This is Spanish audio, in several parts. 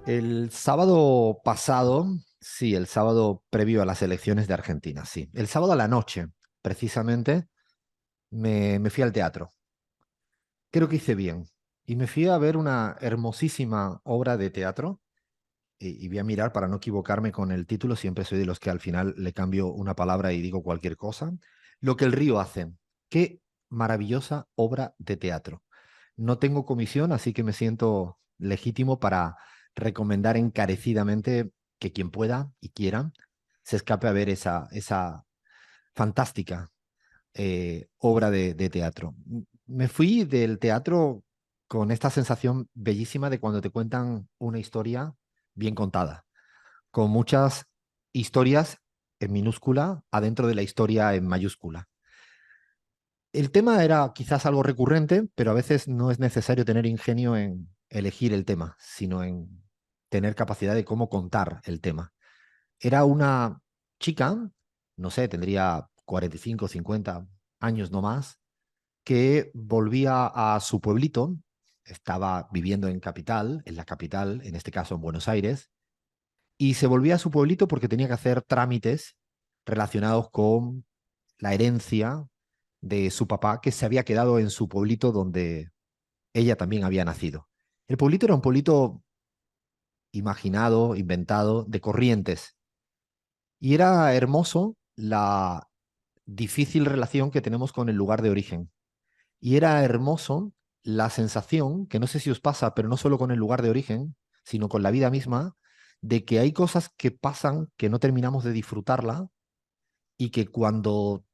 El sábado pasado, sí, el sábado previo a las elecciones de Argentina, sí. El sábado a la noche, precisamente, me fui al teatro. Creo que hice bien. Y me fui a ver una hermosísima obra de teatro. Y voy a mirar para no equivocarme con el título. Siempre soy de los que al final le cambio una palabra y digo cualquier cosa. Lo que el río hace. Qué maravillosa obra de teatro. No tengo comisión, así que me siento legítimo para recomendar encarecidamente que quien pueda y quiera se escape a ver esa fantástica obra de teatro. Me fui del teatro con esta sensación bellísima de cuando te cuentan una historia bien contada, con muchas historias en minúscula adentro de la historia en mayúscula. El tema era quizás algo recurrente, pero a veces no es necesario tener ingenio en elegir el tema, sino en tener capacidad de cómo contar el tema. Era una chica, no sé, tendría 45, 50 años no más, que volvía a su pueblito, estaba viviendo en la capital, en este caso en Buenos Aires, y se volvía a su pueblito porque tenía que hacer trámites relacionados con la herencia de su papá, que se había quedado en su pueblito donde ella también había nacido. El pueblito era un pueblito imaginado, inventado, de Corrientes, y era hermoso la difícil relación que tenemos con el lugar de origen. Y era hermoso la sensación, que no sé si os pasa, pero no solo con el lugar de origen, sino con la vida misma, de que hay cosas que pasan que no terminamos de disfrutarla y que cuando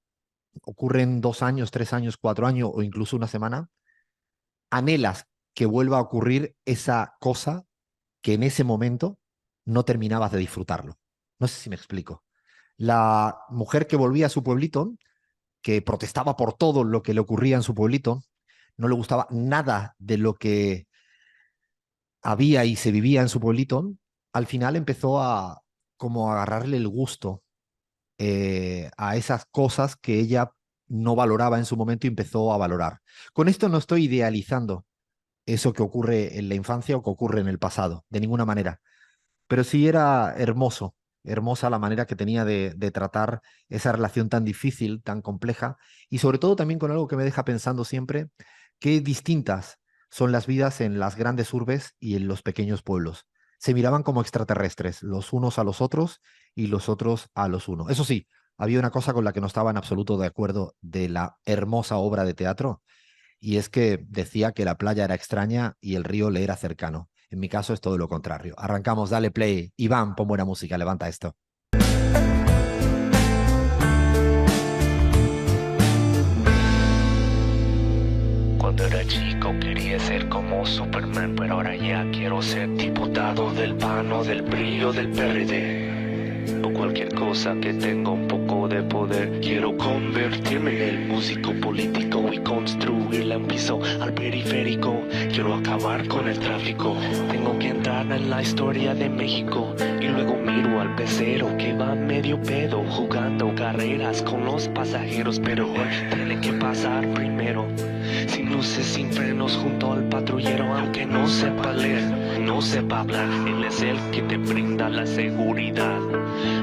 ocurren 2 años, 3 años, 4 años o incluso una semana, anhelas que vuelva a ocurrir esa cosa que en ese momento no terminabas de disfrutarlo. No sé si me explico. La mujer que volvía a su pueblito, que protestaba por todo lo que le ocurría en su pueblito, no le gustaba nada de lo que había y se vivía en su pueblito, al final empezó a como a agarrarle el gusto a esas cosas que ella no valoraba en su momento y empezó a valorar. Con esto no estoy idealizando eso que ocurre en la infancia o que ocurre en el pasado, de ninguna manera, pero sí era hermoso, hermosa la manera que tenía de tratar esa relación tan difícil, tan compleja, y sobre todo también con algo que me deja pensando siempre, qué distintas son las vidas en las grandes urbes y en los pequeños pueblos. Se miraban como extraterrestres, los unos a los otros y los otros a los unos. Eso sí, había una cosa con la que no estaba en absoluto de acuerdo de la hermosa obra de teatro, y es que decía que la playa era extraña y el río le era cercano. En mi caso es todo lo contrario. Arrancamos, dale play. Iván, pon buena música, levanta esto. Cuando era chico quería ser como Superman, pero ahora ya quiero ser diputado del PAN o del PRI o del PRD. O cualquier cosa que tenga un poco de poder. Quiero convertirme en el músico político y construirle un piso al periférico. Quiero acabar con el tráfico. Tengo que entrar en la historia de México. Y luego miro al pecero que va medio pedo, jugando carreras con los pasajeros. Pero él tiene que pasar primero, sin luces, sin frenos, junto al patrullero. Aunque no sepa leer, no sepa hablar, él es el que te brinda la seguridad.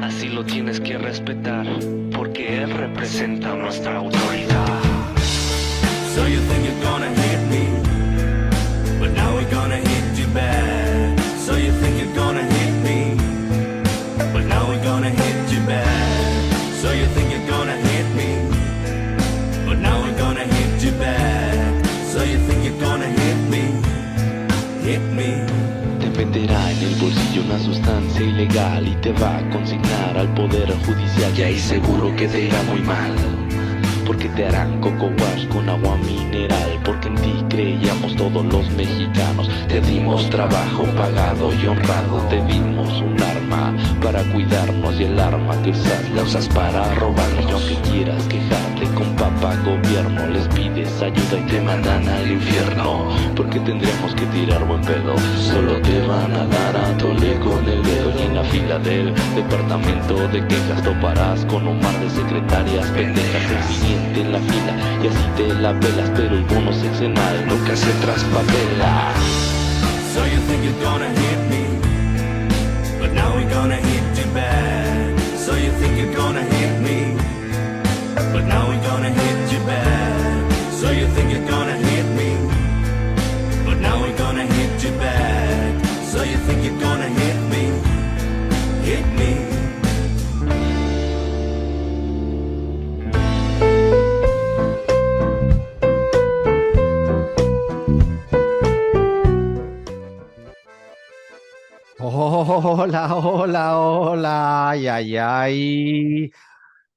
Así lo tienes que respetar, porque él representa nuestra autoridad. So you think you're gonna hit me, but now we're gonna hit you back. So you think you're gonna hit me, but now we're gonna hit you back. So you think you're gonna hit me, but now we're gonna hit you back. So you think you're gonna hit me. Te meterá en el bolsillo una sustancia ilegal y te va a consignar al poder judicial. Y ahí seguro que te irá muy mal, porque te harán coco wash con agua mineral. Porque en ti creíamos todos los mexicanos. Te dimos trabajo pagado y honrado. Te dimos un arma para cuidarnos y el arma que usas la usas para robarnos. Y aunque quieras quejarte con papá gobierno, les pides ayuda y te mandan al infierno. Porque tendríamos que tirar buen pedo. Solo te van a dar a tole con el dedo. Y en la fila del departamento de quejas toparás con un mar de secretarias pendejas. El siguiente en la fila y así te la pelas. Pero el bono sexenal nunca se traspapela. So you think you're gonna hit me, but now we're gonna hit you back. So you think you're gonna hit me, but now we're gonna hit you back. So you think you're gonna hit me, but now we're gonna hit you back. So you think you're gonna hit me, hit me. Hola, hola, hola, ay, ay, ay.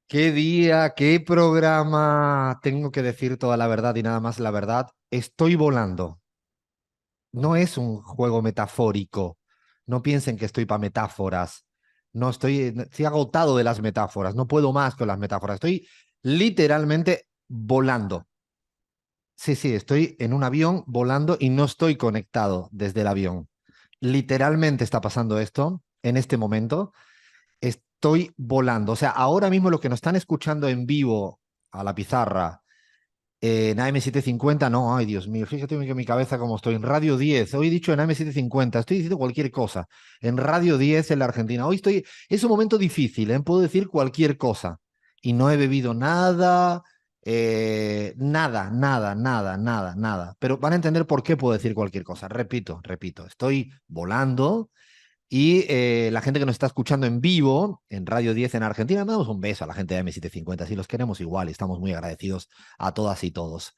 Qué día, qué programa. Tengo que decir toda la verdad y nada más la verdad. Estoy volando. No es un juego metafórico. No piensen que estoy para metáforas. No estoy agotado de las metáforas. No puedo más con las metáforas. Estoy literalmente volando. Sí, sí, estoy en un avión volando y no estoy conectado desde el avión. Literalmente está pasando esto en este momento. Estoy volando. O sea, ahora mismo lo que nos están escuchando en vivo a la pizarra en AM750, no, ay Dios mío, fíjate que mi cabeza como estoy en Radio 10. Hoy he dicho en AM750, estoy diciendo cualquier cosa. En Radio 10 en la Argentina. Hoy estoy, es un momento difícil, ¿eh? Puedo decir cualquier cosa. Y no he bebido nada, nada. Pero van a entender por qué puedo decir cualquier cosa. Repito, estoy volando. Y la gente que nos está escuchando en vivo en Radio 10 en Argentina, mandamos un beso a la gente de M750, si los queremos igual, y estamos muy agradecidos a todas y todos.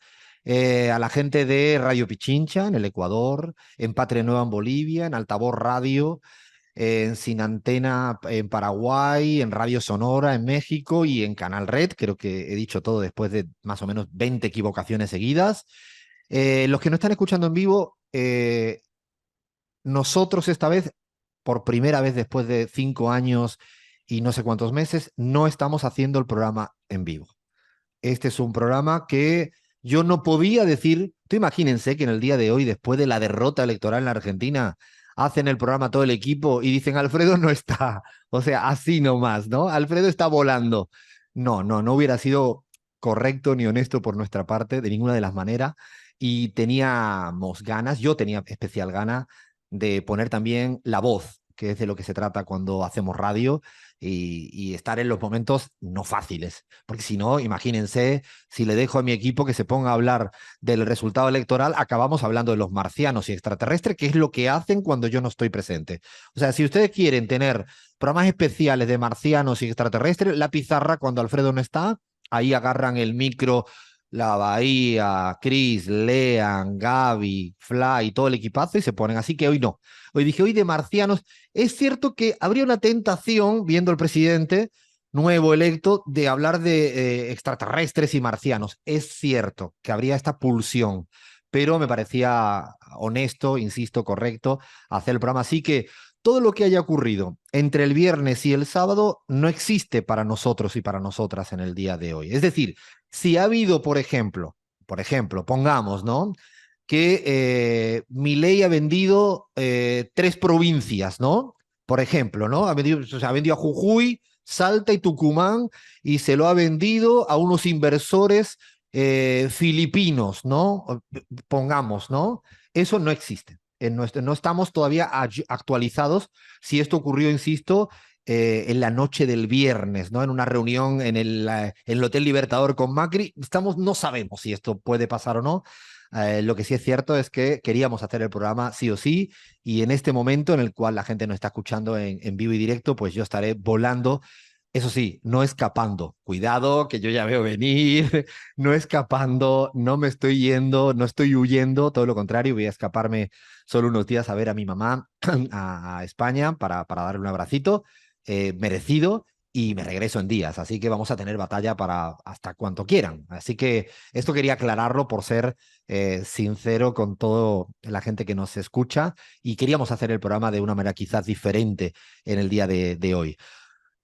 A la gente de Radio Pichincha en el Ecuador, en Patria Nueva en Bolivia, en Altavoz Radio, en Sin Antena en Paraguay, en Radio Sonora en México y en Canal Red, creo que he dicho todo después de más o menos 20 equivocaciones seguidas. Los que no están escuchando en vivo, nosotros esta vez por primera vez después de 5 años y no sé cuántos meses, no estamos haciendo el programa en vivo. Este es un programa que yo no podía decir, tú imagínense que en el día de hoy, después de la derrota electoral en la Argentina, hacen el programa todo el equipo y dicen, Alfredo no está. O sea, así nomás, ¿no? Alfredo está volando. No hubiera sido correcto ni honesto por nuestra parte de ninguna de las maneras. Y teníamos ganas, yo tenía especial gana de poner también la voz, que es de lo que se trata cuando hacemos radio, y estar en los momentos no fáciles. Porque si no, imagínense, si le dejo a mi equipo que se ponga a hablar del resultado electoral, acabamos hablando de los marcianos y extraterrestres, que es lo que hacen cuando yo no estoy presente. O sea, si ustedes quieren tener programas especiales de marcianos y extraterrestres, la pizarra, cuando Alfredo no está, ahí agarran el micro la Bahía, Chris, Lean, Gaby, Fly, todo el equipazo y se ponen. Así que hoy no. Hoy dije, hoy de marcianos. Es cierto que habría una tentación, viendo el presidente nuevo electo, de hablar de extraterrestres y marcianos. Es cierto que habría esta pulsión, pero me parecía honesto, insisto, correcto hacer el programa. Así que todo lo que haya ocurrido entre el viernes y el sábado no existe para nosotros y para nosotras en el día de hoy. Es decir, si ha habido, por ejemplo, pongamos, ¿no? Que Milei ha vendido 3 provincias, ¿no? Por ejemplo, ¿no? Ha vendido a Jujuy, Salta y Tucumán y se lo ha vendido a unos inversores filipinos, ¿no? Pongamos, ¿no? Eso no existe. No estamos todavía actualizados si esto ocurrió, insisto, en la noche del viernes, ¿no? En una reunión en el Hotel Libertador con Macri. No sabemos si esto puede pasar o no. Lo que sí es cierto es que queríamos hacer el programa sí o sí, y en este momento en el cual la gente nos está escuchando en vivo y directo, pues yo estaré volando. Eso sí, no escapando. Cuidado, que yo ya veo venir. No escapando, no me estoy yendo, no estoy huyendo, todo lo contrario, voy a escaparme solo unos días a ver a mi mamá a España para darle un abracito merecido, y me regreso en días. Así que vamos a tener batalla para hasta cuanto quieran. Así que esto quería aclararlo por ser sincero con toda la gente que nos escucha, y queríamos hacer el programa de una manera quizás diferente en el día de hoy.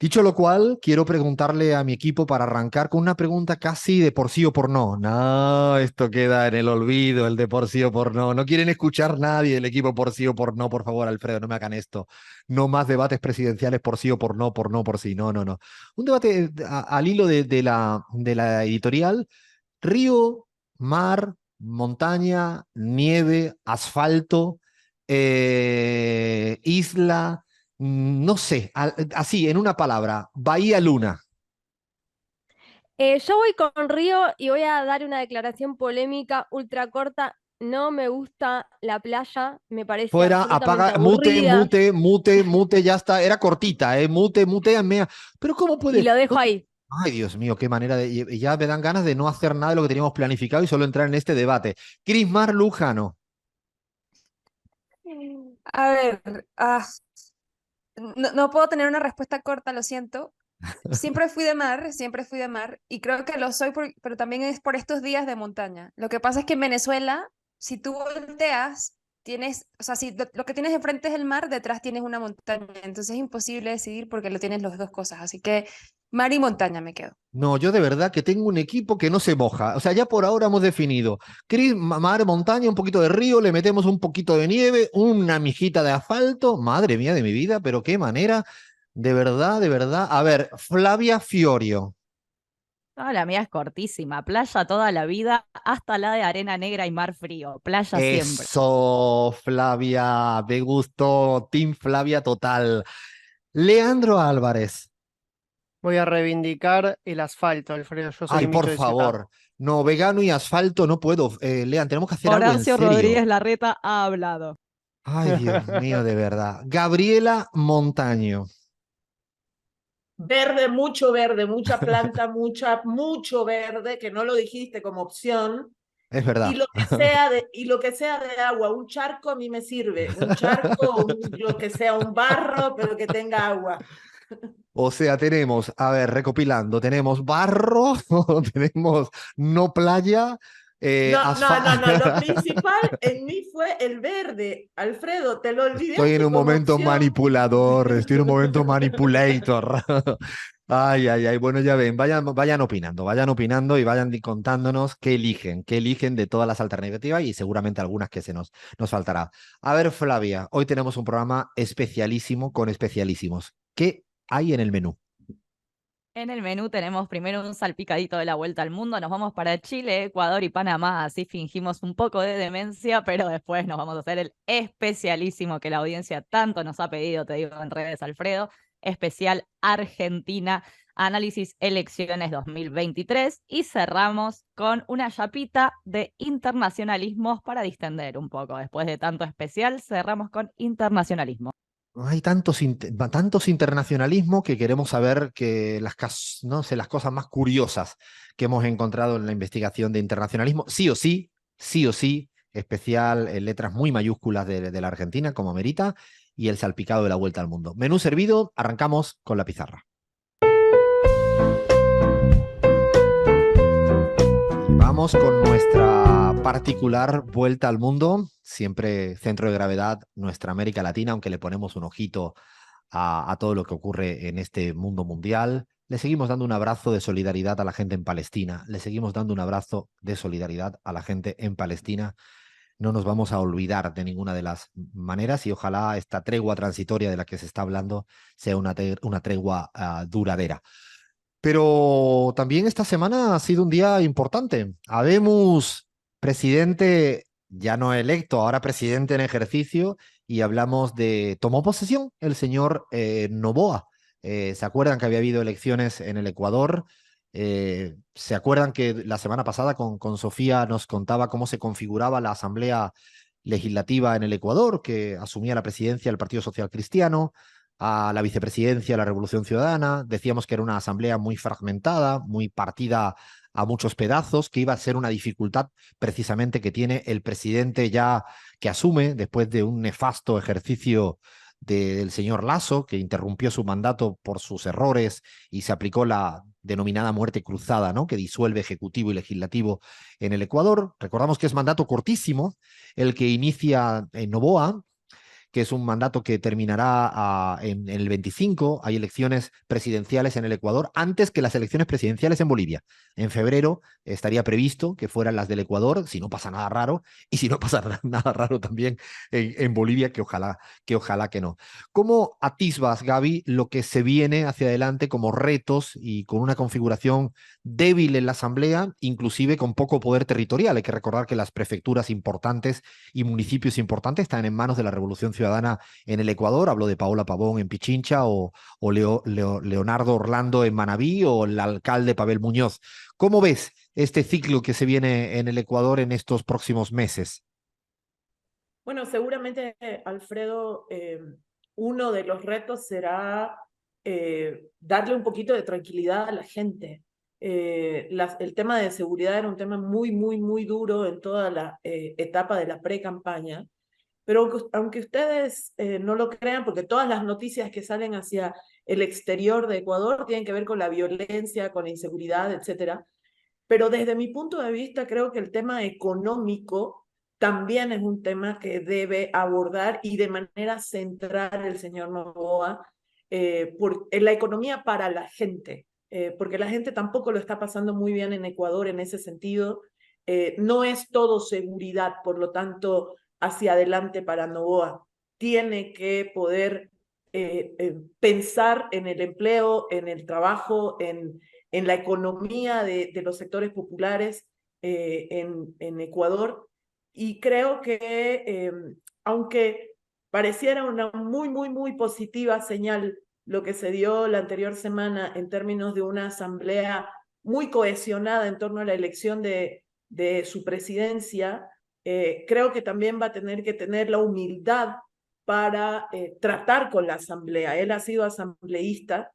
Dicho lo cual, quiero preguntarle a mi equipo para arrancar con una pregunta casi de por sí o por no. No, esto queda en el olvido, el de por sí o por no. No quieren escuchar nadie del equipo por sí o por no, por favor, Alfredo, no me hagan esto. No más debates presidenciales por sí o por no, por no, por sí. No. Un debate al hilo de la editorial. Río, mar, montaña, nieve, asfalto, isla, No sé, así, en una palabra, Bahía Luna. Yo voy con Río y voy a dar una declaración polémica ultra corta. No me gusta la playa, me parece Fuera, absolutamente apaga, mute, aburrida mute, mute, mute, ya está. Era cortita, ¿eh? Mute, muteame. Pero ¿cómo y puede? lo dejo ahí. Ay, Dios mío, qué manera de. Ya me dan ganas de no hacer nada de lo que teníamos planificado y solo entrar en este debate. Crismar Lujano. A ver, no puedo tener una respuesta corta, lo siento. Siempre fui de mar, y creo que lo soy, pero también es por estos días de montaña. Lo que pasa es que en Venezuela, si tú volteas, tienes, o sea, si lo que tienes enfrente es el mar, detrás tienes una montaña, entonces es imposible decidir porque lo tienes las dos cosas, así que mar y montaña me quedo. No, yo de verdad que tengo un equipo que no se moja. O sea, ya por ahora hemos definido. Mar, montaña, un poquito de río, le metemos un poquito de nieve, una mijita de asfalto. Madre mía de mi vida, pero qué manera. De verdad, de verdad. A ver, Flavia Fiorio. No, la mía es cortísima. Playa toda la vida, hasta la de arena negra y mar frío. Playa siempre. Eso, Flavia, me gustó. Team Flavia total. Leandro Álvarez. Voy a reivindicar el asfalto, Alfredo. Yo soy Ay, un por bicho de ciudad. favor. No, vegano y asfalto no puedo. Lean, tenemos que hacer algo en Horacio serio. Rodríguez Larreta ha hablado. Ay, Dios mío, de verdad. Gabriela Montaño. Verde, mucha planta, mucho verde, que no lo dijiste como opción. Es Y verdad. lo que sea de agua, un charco a mí me sirve, un charco, lo que sea, un barro, pero que tenga agua. O sea, tenemos, a ver, recopilando, tenemos barro, tenemos no playa, No, lo principal en mí fue el verde. Alfredo, te lo Estoy en olvidaste un como momento opción. manipulador, estoy en un momento manipulator. Ay, ay, ay. Bueno, ya ven, vayan opinando y vayan contándonos qué eligen de todas las alternativas y seguramente algunas que nos faltará. A ver, Flavia, hoy tenemos un programa especialísimo con especialísimos. ¿Qué hay en el menú? En el menú tenemos primero un salpicadito de la vuelta al mundo. Nos vamos para Chile, Ecuador y Panamá. Así fingimos un poco de demencia, pero después nos vamos a hacer el especialísimo que la audiencia tanto nos ha pedido, te digo en redes, Alfredo. Especial Argentina, análisis elecciones 2023. Y cerramos con una chapita de internacionalismos para distender un poco. Después de tanto especial, cerramos con internacionalismo. Hay tantos internacionalismo que queremos saber que no sé, las cosas más curiosas que hemos encontrado en la investigación de internacionalismo. Sí o sí, especial en letras muy mayúsculas de la Argentina, como merita, y el salpicado de la vuelta al mundo. Menú servido, arrancamos con la pizarra. Vamos con nuestra particular vuelta al mundo, siempre centro de gravedad, nuestra América Latina, aunque le ponemos un ojito a todo lo que ocurre en este mundo mundial. Le seguimos dando un abrazo de solidaridad a la gente en Palestina, le seguimos dando un abrazo de solidaridad a la gente en Palestina. No nos vamos a olvidar de ninguna de las maneras y ojalá esta tregua transitoria de la que se está hablando sea una tregua duradera. Pero también esta semana ha sido un día importante. Habemos presidente ya no electo, ahora presidente en ejercicio, y hablamos de, tomó posesión el señor Noboa. ¿Se acuerdan que había habido elecciones en el Ecuador? ¿Se acuerdan que la semana pasada con Sofía nos contaba cómo se configuraba la Asamblea Legislativa en el Ecuador, que asumía la presidencia del Partido Social Cristiano, a la vicepresidencia de la Revolución Ciudadana? Decíamos que era una asamblea muy fragmentada, muy partida a muchos pedazos, que iba a ser una dificultad precisamente que tiene el presidente ya que asume después de un nefasto ejercicio del señor Lasso, que interrumpió su mandato por sus errores y se aplicó la denominada muerte cruzada, ¿no?, que disuelve ejecutivo y legislativo en el Ecuador. Recordamos que es mandato cortísimo el que inicia en Noboa, que es un mandato que terminará en el 25. Hay elecciones presidenciales en el Ecuador antes que las elecciones presidenciales en Bolivia. En febrero estaría previsto que fueran las del Ecuador, si no pasa nada raro, y si no pasa nada raro también en Bolivia, que ojalá que no. ¿Cómo atisbas, Gaby, lo que se viene hacia adelante como retos y con una configuración débil en la Asamblea, inclusive con poco poder territorial? Hay que recordar que las prefecturas importantes y municipios importantes están en manos de la Revolución Ciudadana Ciudadana en el Ecuador, hablo de Paola Pavón en Pichincha o Leonardo Orlando en Manabí o el alcalde Pavel Muñoz. ¿Cómo ves este ciclo que se viene en el Ecuador en estos próximos meses? Bueno, seguramente, Alfredo, uno de los retos será darle un poquito de tranquilidad a la gente. El tema de seguridad era un tema muy, muy, muy duro en toda la etapa de la pre-campaña, pero aunque ustedes no lo crean, porque todas las noticias que salen hacia el exterior de Ecuador tienen que ver con la violencia, con la inseguridad, etcétera. Pero desde mi punto de vista, creo que el tema económico también es un tema que debe abordar y de manera central el señor Noboa, en la economía para la gente, porque la gente tampoco lo está pasando muy bien en Ecuador en ese sentido. No es todo seguridad, por lo tanto, hacia adelante para Noboa. Tiene que poder pensar en el empleo, en el trabajo, en la economía de los sectores populares en Ecuador. Y creo que aunque pareciera una muy, muy, muy positiva señal lo que se dio la anterior semana en términos de una asamblea muy cohesionada en torno a la elección de su presidencia, creo que también va a tener que tener la humildad para tratar con la asamblea. Él ha sido asambleísta,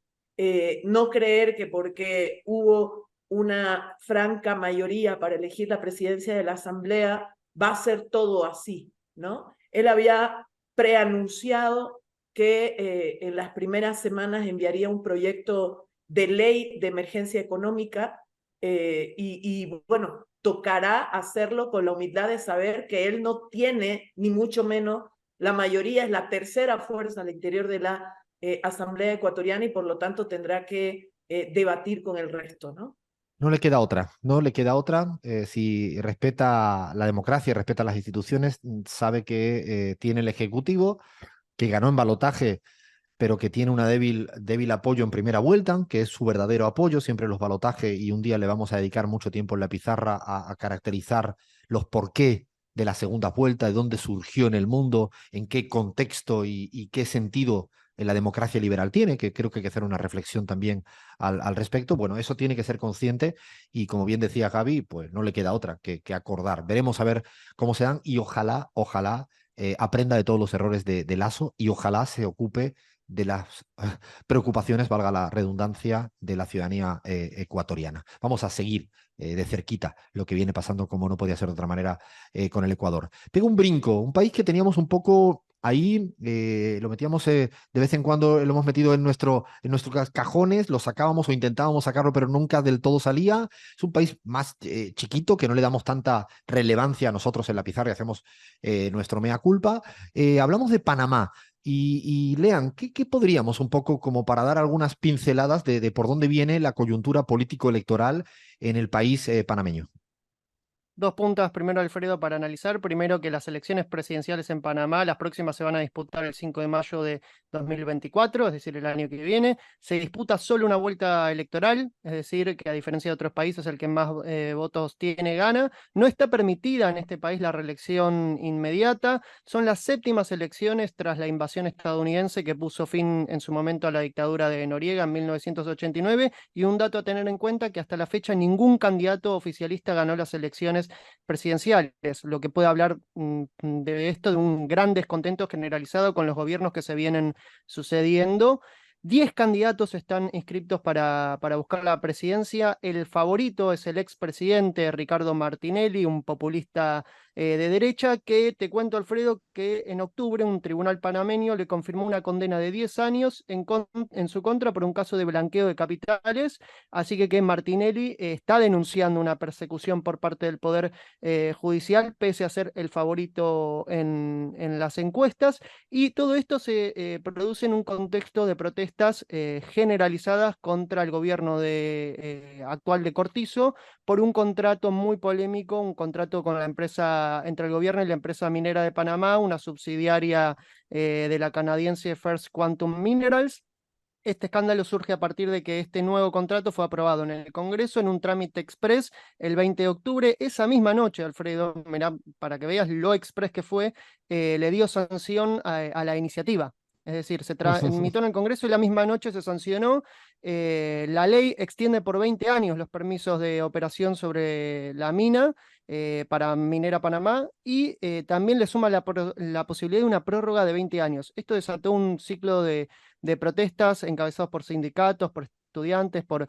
no creer que porque hubo una franca mayoría para elegir la presidencia de la Asamblea va a ser todo así, ¿no? Él había preanunciado que en las primeras semanas enviaría un proyecto de ley de emergencia económica y bueno, tocará hacerlo con la humildad de saber que él no tiene, ni mucho menos, la mayoría, es la tercera fuerza al interior de la Asamblea Ecuatoriana y por lo tanto tendrá que debatir con el resto, ¿no? No le queda otra, no le queda otra. Si respeta la democracia y respeta las instituciones, sabe que tiene el Ejecutivo, que ganó en balotaje, pero que tiene una débil apoyo en primera vuelta, que es su verdadero apoyo, siempre los balotajes, y un día le vamos a dedicar mucho tiempo en la pizarra a caracterizar los porqué de la segunda vuelta, de dónde surgió en el mundo, en qué contexto y qué sentido la democracia liberal tiene, que creo que hay que hacer una reflexión también al respecto. Bueno, eso tiene que ser consciente y como bien decía Gaby, pues no le queda otra que acordar. Veremos a ver cómo se dan y ojalá aprenda de todos los errores de Lasso y ojalá se ocupe de las preocupaciones, valga la redundancia, de la ciudadanía ecuatoriana. Vamos a seguir de cerquita lo que viene pasando, como no podía ser de otra manera, con el Ecuador. Pega un brinco, un país que teníamos un poco ahí, lo metíamos de vez en cuando, lo hemos metido en nuestros cajones, lo sacábamos o intentábamos sacarlo, pero nunca del todo salía. Es un país más chiquito, que no le damos tanta relevancia a nosotros en la pizarra y hacemos nuestro mea culpa. Hablamos de Panamá. Y Lean, ¿qué podríamos un poco como para dar algunas pinceladas de por dónde viene la coyuntura político-electoral en el país panameño? Dos puntos primero, Alfredo, para analizar. Primero, que las elecciones presidenciales en Panamá, las próximas se van a disputar el 5 de mayo de 2024, es decir, el año que viene. Se disputa solo una vuelta electoral, es decir, que a diferencia de otros países, el que más votos tiene gana. No está permitida en este país la reelección inmediata. Son las séptimas elecciones tras la invasión estadounidense que puso fin en su momento a la dictadura de Noriega en 1989. Y un dato a tener en cuenta, que hasta la fecha ningún candidato oficialista ganó las elecciones presidenciales, lo que puede hablar de esto, de un gran descontento generalizado con los gobiernos que se vienen sucediendo. 10 candidatos están inscritos para buscar la presidencia. El favorito es el expresidente Ricardo Martinelli, un populista de derecha, que te cuento, Alfredo, que en octubre un tribunal panameño le confirmó una condena de 10 años en su contra por un caso de blanqueo de capitales. Así que Martinelli está denunciando una persecución por parte del Poder Judicial, pese a ser el favorito en las encuestas. Y todo esto se produce en un contexto de protestas generalizadas contra el gobierno actual de Cortizo por un contrato muy polémico, un contrato con la empresa, entre el gobierno y la empresa minera de Panamá, una subsidiaria de la canadiense First Quantum Minerals, Este escándalo surge a partir de que este nuevo contrato fue aprobado en el Congreso en un trámite express el 20 de octubre. Esa misma noche, Alfredo, mirá, para que veas lo express que fue, le dio sanción a la iniciativa. Es decir, se tramitó en el Congreso y la misma noche se sancionó. La ley extiende por 20 años los permisos de operación sobre la mina para Minera Panamá y también le suma la posibilidad de una prórroga de 20 años. Esto desató un ciclo de protestas encabezados por sindicatos, por estudiantes, por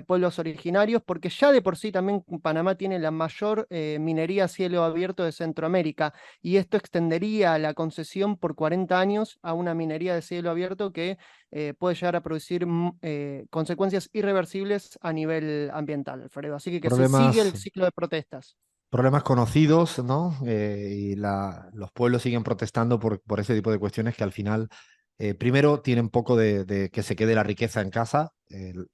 pueblos originarios, porque ya de por sí también Panamá tiene la mayor minería a cielo abierto de Centroamérica, y esto extendería la concesión por 40 años a una minería de cielo abierto que puede llegar a producir consecuencias irreversibles a nivel ambiental, Alfredo. Así que se sigue el Problemas, ciclo de protestas. problemas conocidos, ¿no? Y los pueblos siguen protestando por ese tipo de cuestiones que al final, primero, tienen poco de que se quede la riqueza en casa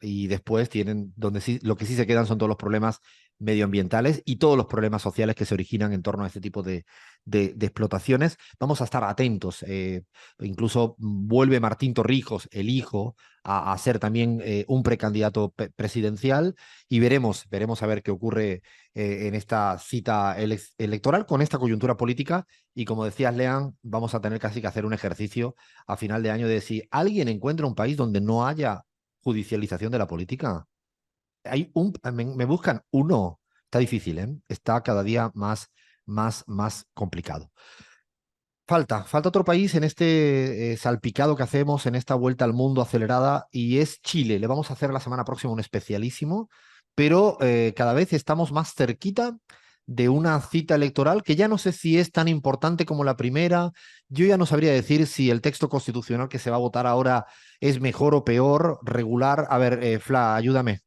y después tienen, donde sí, lo que sí se quedan son todos los problemas medioambientales y todos los problemas sociales que se originan en torno a este tipo de explotaciones. Vamos a estar atentos. Incluso vuelve Martín Torrijos, el hijo, a ser también un precandidato presidencial y veremos a ver qué ocurre en esta cita electoral con esta coyuntura política. Y como decías, Lean, vamos a tener casi que hacer un ejercicio a final de año de si alguien encuentra un país donde no haya judicialización de la política. Me buscan uno. Está difícil, ¿eh? Está cada día más complicado. Falta otro país en este salpicado que hacemos, en esta vuelta al mundo acelerada, y es Chile. Le vamos a hacer la semana próxima un especialísimo, pero cada vez estamos más cerquita de una cita electoral que ya no sé si es tan importante como la primera. Yo ya no sabría decir si el texto constitucional que se va a votar ahora es mejor o peor, regular. A ver, Fla, ayúdame.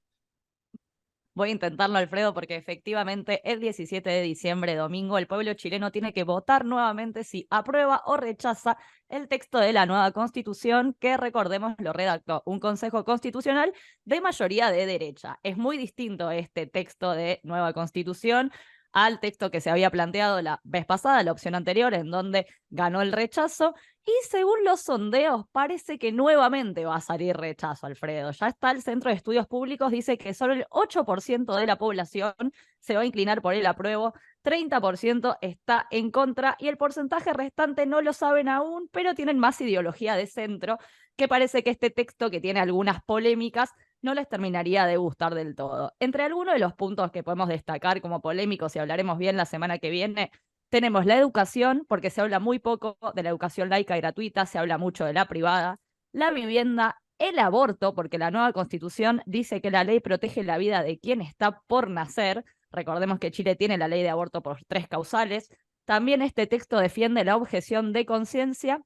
Voy a intentarlo, Alfredo, porque efectivamente el 17 de diciembre, domingo, el pueblo chileno tiene que votar nuevamente si aprueba o rechaza el texto de la nueva constitución que, recordemos, lo redactó un Consejo Constitucional de mayoría de derecha. Es muy distinto este texto de nueva constitución al texto que se había planteado la vez pasada, la opción anterior, en donde ganó el rechazo. Y según los sondeos, parece que nuevamente va a salir rechazo, Alfredo. Ya está el Centro de Estudios Públicos, dice que solo el 8% de la población se va a inclinar por el apruebo, 30% está en contra y el porcentaje restante no lo saben aún, pero tienen más ideología de centro, que parece que este texto, que tiene algunas polémicas, no les terminaría de gustar del todo. Entre algunos de los puntos que podemos destacar como polémicos, y hablaremos bien la semana que viene, tenemos la educación, porque se habla muy poco de la educación laica y gratuita, se habla mucho de la privada, la vivienda, el aborto, porque la nueva constitución dice que la ley protege la vida de quien está por nacer. Recordemos que Chile tiene la ley de aborto por 3 causales. También este texto defiende la objeción de conciencia.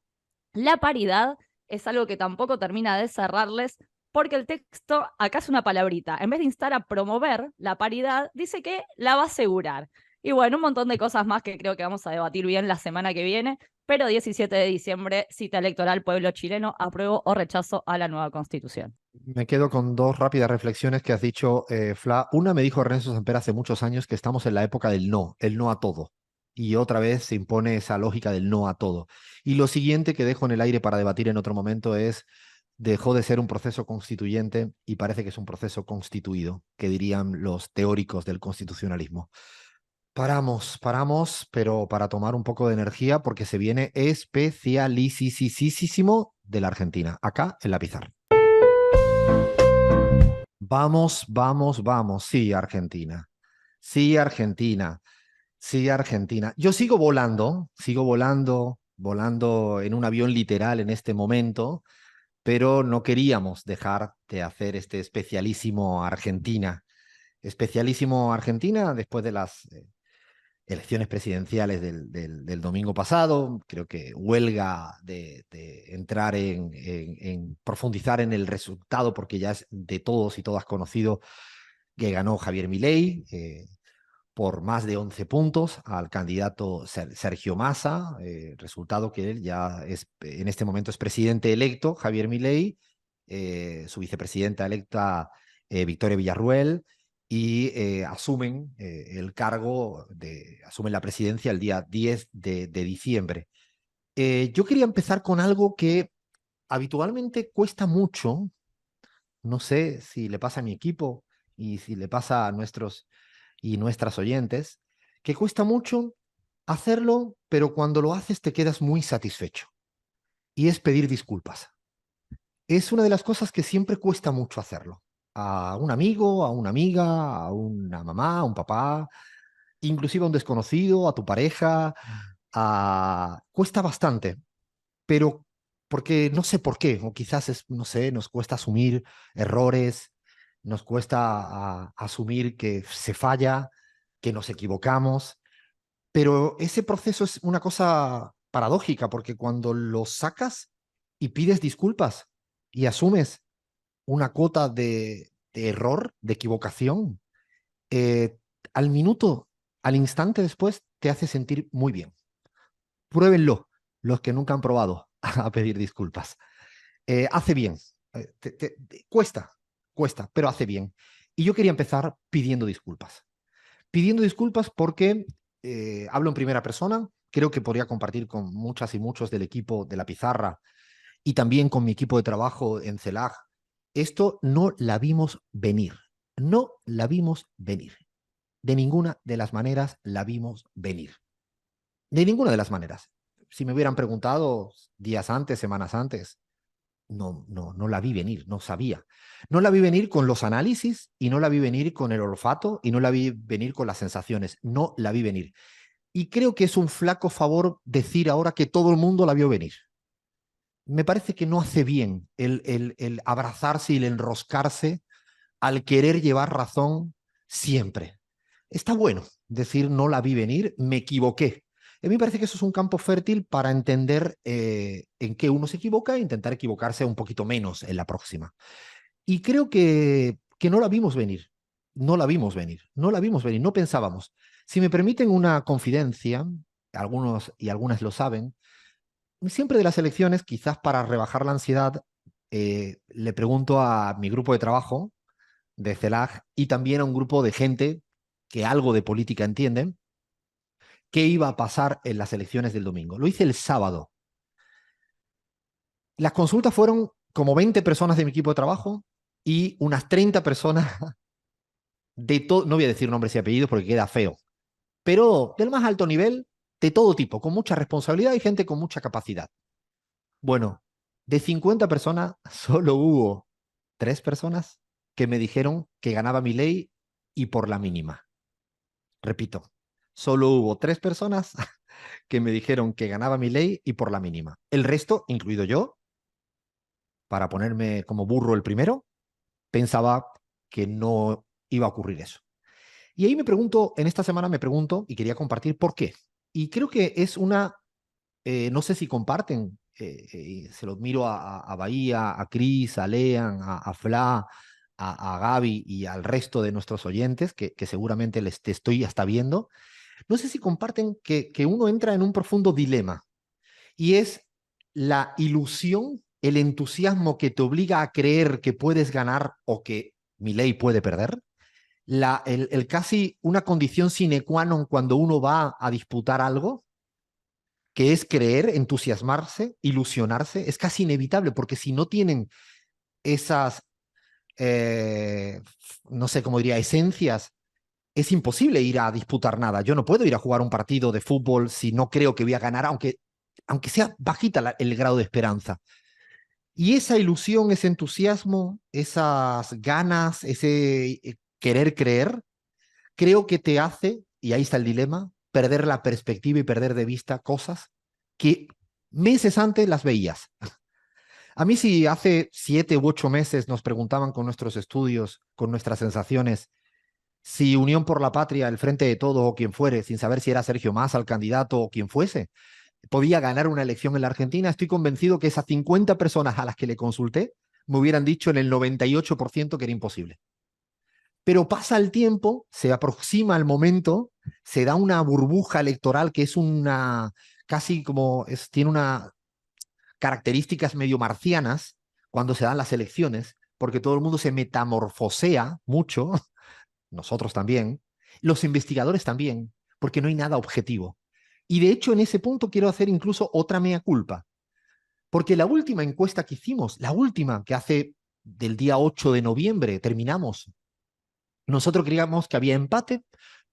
La paridad es algo que tampoco termina de cerrarles, porque el texto, acá es una palabrita, en vez de instar a promover la paridad, dice que la va a asegurar. Y bueno, un montón de cosas más que creo que vamos a debatir bien la semana que viene, pero 17 de diciembre, cita electoral, pueblo chileno, apruebo o rechazo a la nueva constitución. Me quedo con dos rápidas reflexiones que has dicho, Fla. Una, me dijo Ernesto Samper hace muchos años que estamos en la época del no, el no a todo. Y otra vez se impone esa lógica del no a todo. Y lo siguiente que dejo en el aire para debatir en otro momento es, dejó de ser un proceso constituyente y parece que es un proceso constituido, que dirían los teóricos del constitucionalismo. Paramos, pero para tomar un poco de energía porque se viene especialísimo de la Argentina, acá en la pizarra. Vamos. Sí, Argentina. Sí, Argentina. Sí, Argentina. Yo sigo volando en un avión literal en este momento, pero no queríamos dejar de hacer este especialísimo Argentina. Especialísimo Argentina después de las elecciones presidenciales del domingo pasado. Creo que huelga de entrar en profundizar en el resultado, porque ya es de todos y todas conocido que ganó Javier Milei por más de 11 puntos al candidato Sergio Massa, resultado que él ya es, en este momento es presidente electo, Javier Milei, su vicepresidenta electa Victoria Villarruel, y asumen el cargo, asumen la presidencia el día 10 de diciembre. Yo quería empezar con algo que habitualmente cuesta mucho, no sé si le pasa a mi equipo y si le pasa a nuestros y nuestras oyentes, que cuesta mucho hacerlo, pero cuando lo haces te quedas muy satisfecho. Y es pedir disculpas. Es una de las cosas que siempre cuesta mucho hacerlo. A un amigo, a una amiga, a una mamá, a un papá, inclusive a un desconocido, a tu pareja. Cuesta bastante, pero porque no sé por qué, o quizás es, no sé, nos cuesta asumir errores, nos cuesta asumir que se falla, que nos equivocamos, pero ese proceso es una cosa paradójica, porque cuando lo sacas y pides disculpas y asumes una cuota de error, de equivocación, eh, al minuto, al instante después, te hace sentir muy bien. Pruébenlo, los que nunca han probado a pedir disculpas. Hace bien. Cuesta, cuesta, pero hace bien. Y yo quería empezar pidiendo disculpas. Pidiendo disculpas porque hablo en primera persona, creo que podría compartir con muchas y muchos del equipo de la pizarra y también con mi equipo de trabajo en CELAG. Esto no la vimos venir. No la vimos venir. De ninguna de las maneras la vimos venir. De ninguna de las maneras. Si me hubieran preguntado días antes, semanas antes, no la vi venir, no sabía. No la vi venir con los análisis y no la vi venir con el olfato y no la vi venir con las sensaciones. No la vi venir. Y creo que es un flaco favor decir ahora que todo el mundo la vio venir. Me parece que no hace bien el abrazarse y el enroscarse al querer llevar razón siempre. Está bueno decir no la vi venir, me equivoqué. A mí me parece que eso es un campo fértil para entender en qué uno se equivoca e intentar equivocarse un poquito menos en la próxima. Y creo que no la vimos venir. No la vimos venir. No la vimos venir. No pensábamos. Si me permiten una confidencia, algunos y algunas lo saben, siempre de las elecciones, quizás para rebajar la ansiedad, le pregunto a mi grupo de trabajo de CELAG y también a un grupo de gente que algo de política entienden, qué iba a pasar en las elecciones del domingo. Lo hice el sábado. Las consultas fueron como 20 personas de mi equipo de trabajo y unas 30 personas de todo, no voy a decir nombres y apellidos porque queda feo, pero del más alto nivel, de todo tipo, con mucha responsabilidad y gente con mucha capacidad. Bueno, de 50 personas, solo hubo 3 personas que me dijeron que ganaba Milei y por la mínima. Repito, solo hubo 3 personas que me dijeron que ganaba Milei y por la mínima. El resto, incluido yo, para ponerme como burro el primero, pensaba que no iba a ocurrir eso. Y ahí me pregunto, en esta semana me pregunto, y quería compartir por qué. Y creo que es una, no sé si comparten, se los miro a Bahía, a Cris, a Lean, a Fla, a Gaby y al resto de nuestros oyentes, que seguramente les te estoy hasta viendo. No sé si comparten que uno entra en un profundo dilema, y es la ilusión, el entusiasmo que te obliga a creer que puedes ganar o que Milei puede perder, el casi una condición sine qua non cuando uno va a disputar algo, que es creer, entusiasmarse, ilusionarse, es casi inevitable, porque si no tienen esas, no sé cómo diría, esencias, es imposible ir a disputar nada. Yo no puedo ir a jugar un partido de fútbol si no creo que voy a ganar, aunque sea bajita el grado de esperanza. Y esa ilusión, ese entusiasmo, esas ganas, ese querer creer, creo que te hace, y ahí está el dilema, perder la perspectiva y perder de vista cosas que meses antes las veías. A mí si hace 7 u 8 meses nos preguntaban con nuestros estudios, con nuestras sensaciones, si Unión por la Patria, el Frente de Todos o quien fuere, sin saber si era Sergio Massa el candidato o quien fuese, podía ganar una elección en la Argentina, estoy convencido que esas 50 personas a las que le consulté me hubieran dicho en el 98% que era imposible. Pero pasa el tiempo, se aproxima el momento, se da una burbuja electoral que es una, casi como, tiene unas características medio marcianas cuando se dan las elecciones, porque todo el mundo se metamorfosea mucho, nosotros también, los investigadores también, porque no hay nada objetivo. Y de hecho en ese punto quiero hacer incluso otra mea culpa. Porque la última encuesta que hicimos, la última que hace del día 8 de noviembre, terminamos, nosotros creíamos que había empate,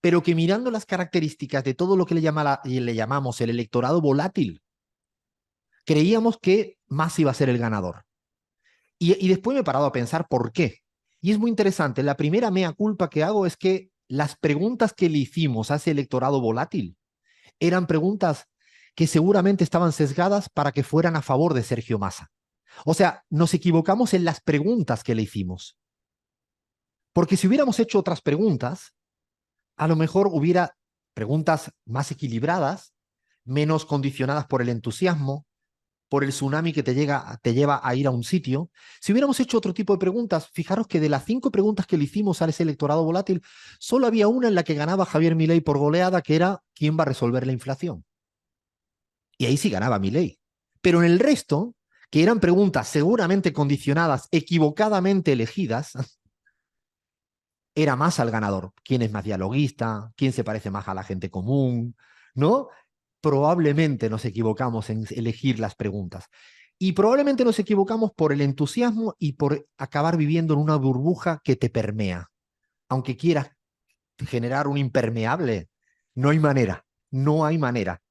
pero que mirando las características de todo lo que le llamamos el electorado volátil, creíamos que Mas iba a ser el ganador. Y después me he parado a pensar por qué. Y es muy interesante. La primera mea culpa que hago es que las preguntas que le hicimos a ese electorado volátil eran preguntas que seguramente estaban sesgadas para que fueran a favor de Sergio Massa. O sea, nos equivocamos en las preguntas que le hicimos. Porque si hubiéramos hecho otras preguntas, a lo mejor hubiera preguntas más equilibradas, menos condicionadas por el entusiasmo, por el tsunami que te lleva a ir a un sitio. Si hubiéramos hecho otro tipo de preguntas, fijaros que de las 5 preguntas que le hicimos a ese electorado volátil, solo había una en la que ganaba Javier Milei por goleada, que era ¿quién va a resolver la inflación? Y ahí sí ganaba Milei. Pero en el resto, que eran preguntas seguramente condicionadas, equivocadamente elegidas, era más al ganador. ¿Quién es más dialoguista? ¿Quién se parece más a la gente común? ¿No? Probablemente nos equivocamos en elegir las preguntas. Y probablemente nos equivocamos por el entusiasmo y por acabar viviendo en una burbuja que te permea. Aunque quieras generar un impermeable, no hay manera, no hay manera.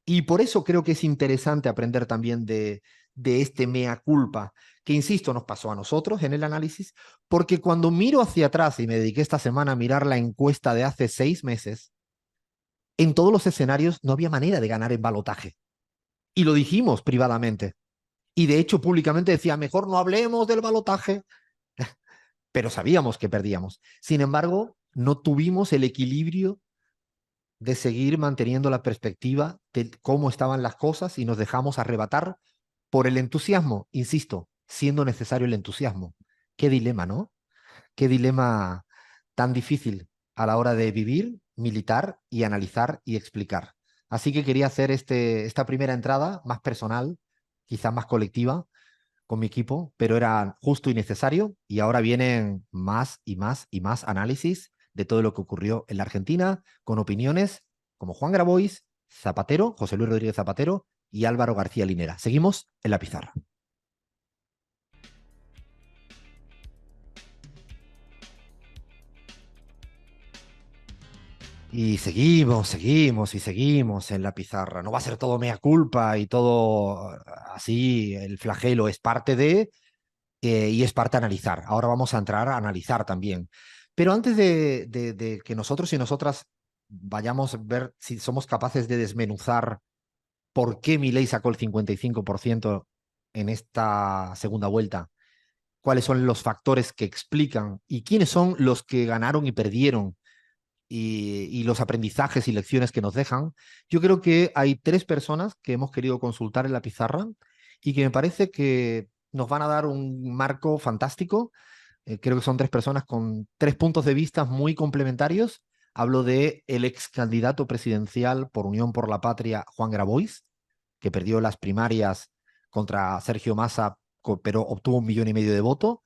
Y por eso creo que es interesante aprender también de este mea culpa, que insisto, nos pasó a nosotros en el análisis, porque cuando miro hacia atrás y me dediqué esta semana a mirar la encuesta de hace 6 meses, en todos los escenarios no había manera de ganar en balotaje. Y lo dijimos privadamente. Y de hecho públicamente decía, mejor no hablemos del balotaje, pero sabíamos que perdíamos. Sin embargo, no tuvimos el equilibrio de seguir manteniendo la perspectiva de cómo estaban las cosas y nos dejamos arrebatar por el entusiasmo, insisto, siendo necesario el entusiasmo. Qué dilema, ¿no? Qué dilema tan difícil a la hora de vivir, militar y analizar y explicar. Así que quería hacer esta primera entrada más personal, quizá más colectiva, con mi equipo, pero era justo y necesario. Y ahora vienen más y más y más análisis de todo lo que ocurrió en la Argentina, con opiniones como Juan Grabois, Zapatero, José Luis Rodríguez Zapatero y Álvaro García Linera. Seguimos en la pizarra. Y seguimos y seguimos en la pizarra. No va a ser todo mea culpa y todo así, el flagelo es parte de, y es parte de analizar. Ahora vamos a entrar a analizar también. Pero antes de que nosotros y nosotras vayamos a ver si somos capaces de desmenuzar por qué Milei sacó el 55% en esta segunda vuelta, cuáles son los factores que explican y quiénes son los que ganaron y perdieron y los aprendizajes y lecciones que nos dejan, yo creo que hay 3 personas que hemos querido consultar en la pizarra y que me parece que nos van a dar un marco fantástico. Creo que son 3 personas con 3 puntos de vista muy complementarios. Hablo de el ex candidato presidencial por Unión por la Patria, Juan Grabois, que perdió las primarias contra Sergio Massa, pero obtuvo 1,5 millones de votos.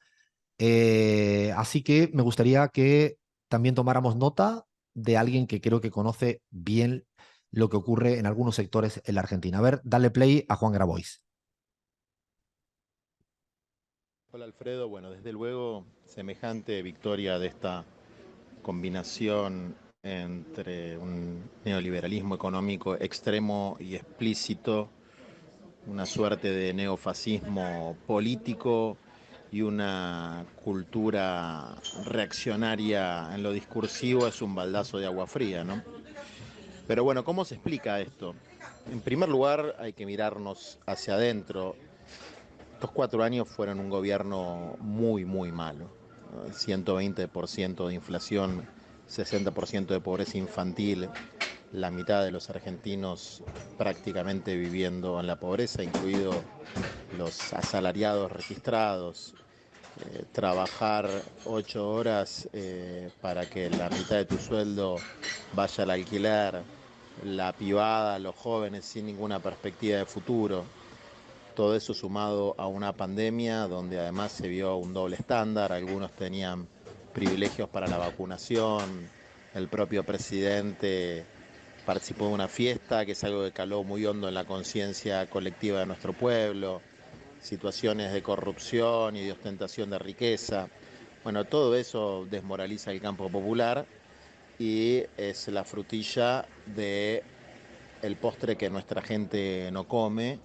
Así que me gustaría que también tomáramos nota de alguien que creo que conoce bien lo que ocurre en algunos sectores en la Argentina. A ver, dale play a Juan Grabois. Hola Alfredo, bueno, desde luego semejante victoria de esta combinación entre un neoliberalismo económico extremo y explícito, una suerte de neofascismo político y una cultura reaccionaria en lo discursivo es un baldazo de agua fría, ¿no? Pero bueno, ¿cómo se explica esto? En primer lugar, hay que mirarnos hacia adentro. Estos 4 años fueron un gobierno muy, muy malo. 120% de inflación, 60% de pobreza infantil, la mitad de los argentinos prácticamente viviendo en la pobreza, incluidos los asalariados registrados. Trabajar 8 horas para que la mitad de tu sueldo vaya al alquiler, la pibada, los jóvenes sin ninguna perspectiva de futuro. Todo eso sumado a una pandemia donde además se vio un doble estándar, algunos tenían privilegios para la vacunación, el propio presidente participó de una fiesta, que es algo que caló muy hondo en la conciencia colectiva de nuestro pueblo, situaciones de corrupción y de ostentación de riqueza. Bueno, todo eso desmoraliza el campo popular y es la frutilla de el postre que nuestra gente no come.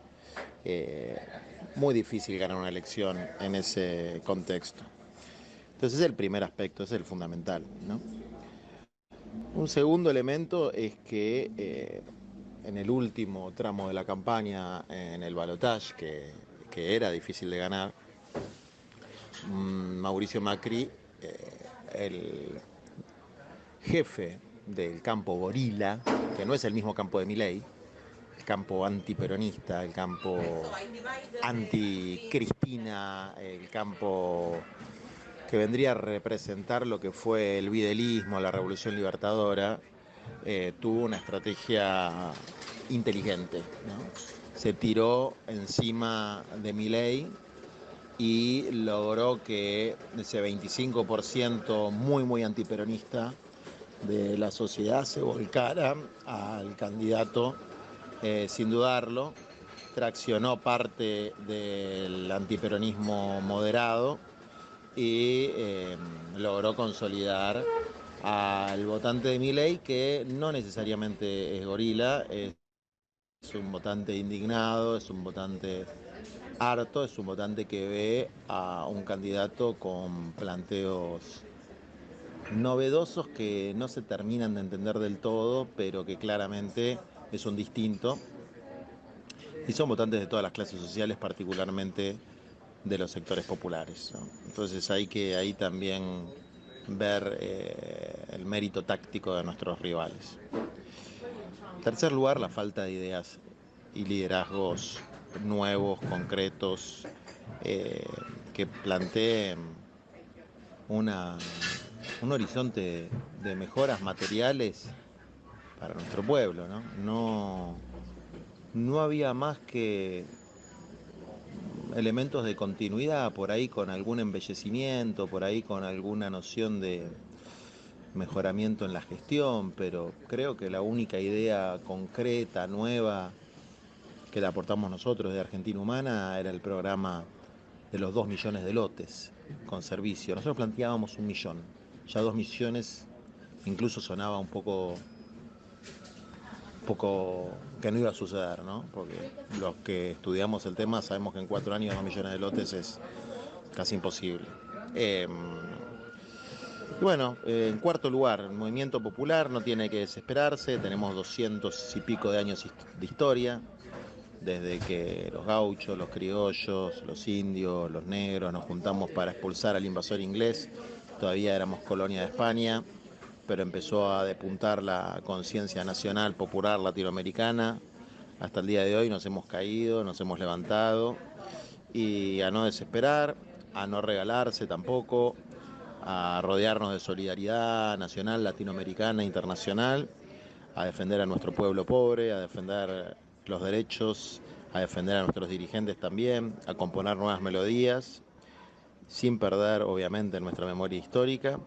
Muy difícil ganar una elección en ese contexto. Entonces es el primer aspecto, es el fundamental, ¿no? Un segundo elemento es que en el último tramo de la campaña, en el balotaje, que era difícil de ganar, Mauricio Macri, el jefe del campo gorila, que no es el mismo campo de Milei, el campo antiperonista, el campo anti-Cristina, el campo que vendría a representar lo que fue el videlismo, la revolución libertadora, tuvo una estrategia inteligente, ¿no? Se tiró encima de Milei y logró que ese 25% muy antiperonista de la sociedad se volcara al candidato sin dudarlo, traccionó parte del antiperonismo moderado y logró consolidar al votante de Milei, que no necesariamente es gorila, es un votante indignado, es un votante harto, es un votante que ve a un candidato con planteos novedosos que no se terminan de entender del todo, pero que claramente es un distinto. Y son votantes de todas las clases sociales, particularmente de los sectores populares, ¿no? Entonces hay que ahí también ver el mérito táctico de nuestros rivales. En tercer lugar, la falta de ideas y liderazgos nuevos, concretos, que planteen un horizonte de mejoras materiales para nuestro pueblo, ¿no? No había más que elementos de continuidad, por ahí con algún embellecimiento, por ahí con alguna noción de mejoramiento en la gestión, pero creo que la única idea concreta, nueva, que le aportamos nosotros de Argentina Humana era el programa de los 2 millones de lotes con servicio. Nosotros planteábamos 1 millón, ya 2 millones incluso sonaba un poco que no iba a suceder, ¿no? Porque los que estudiamos el tema sabemos que en 4 años 2 millones de lotes es casi imposible. Y bueno, en cuarto lugar, el movimiento popular no tiene que desesperarse, tenemos 200 y pico de años de historia, desde que los gauchos, los criollos, los indios, los negros nos juntamos para expulsar al invasor inglés. Todavía éramos colonia de España, pero empezó a despuntar la conciencia nacional, popular, latinoamericana. Hasta el día de hoy nos hemos caído, nos hemos levantado, y a no desesperar, a no regalarse tampoco, a rodearnos de solidaridad nacional, latinoamericana, internacional, a defender a nuestro pueblo pobre, a defender los derechos, a defender a nuestros dirigentes también, a componer nuevas melodías, sin perder obviamente nuestra memoria histórica,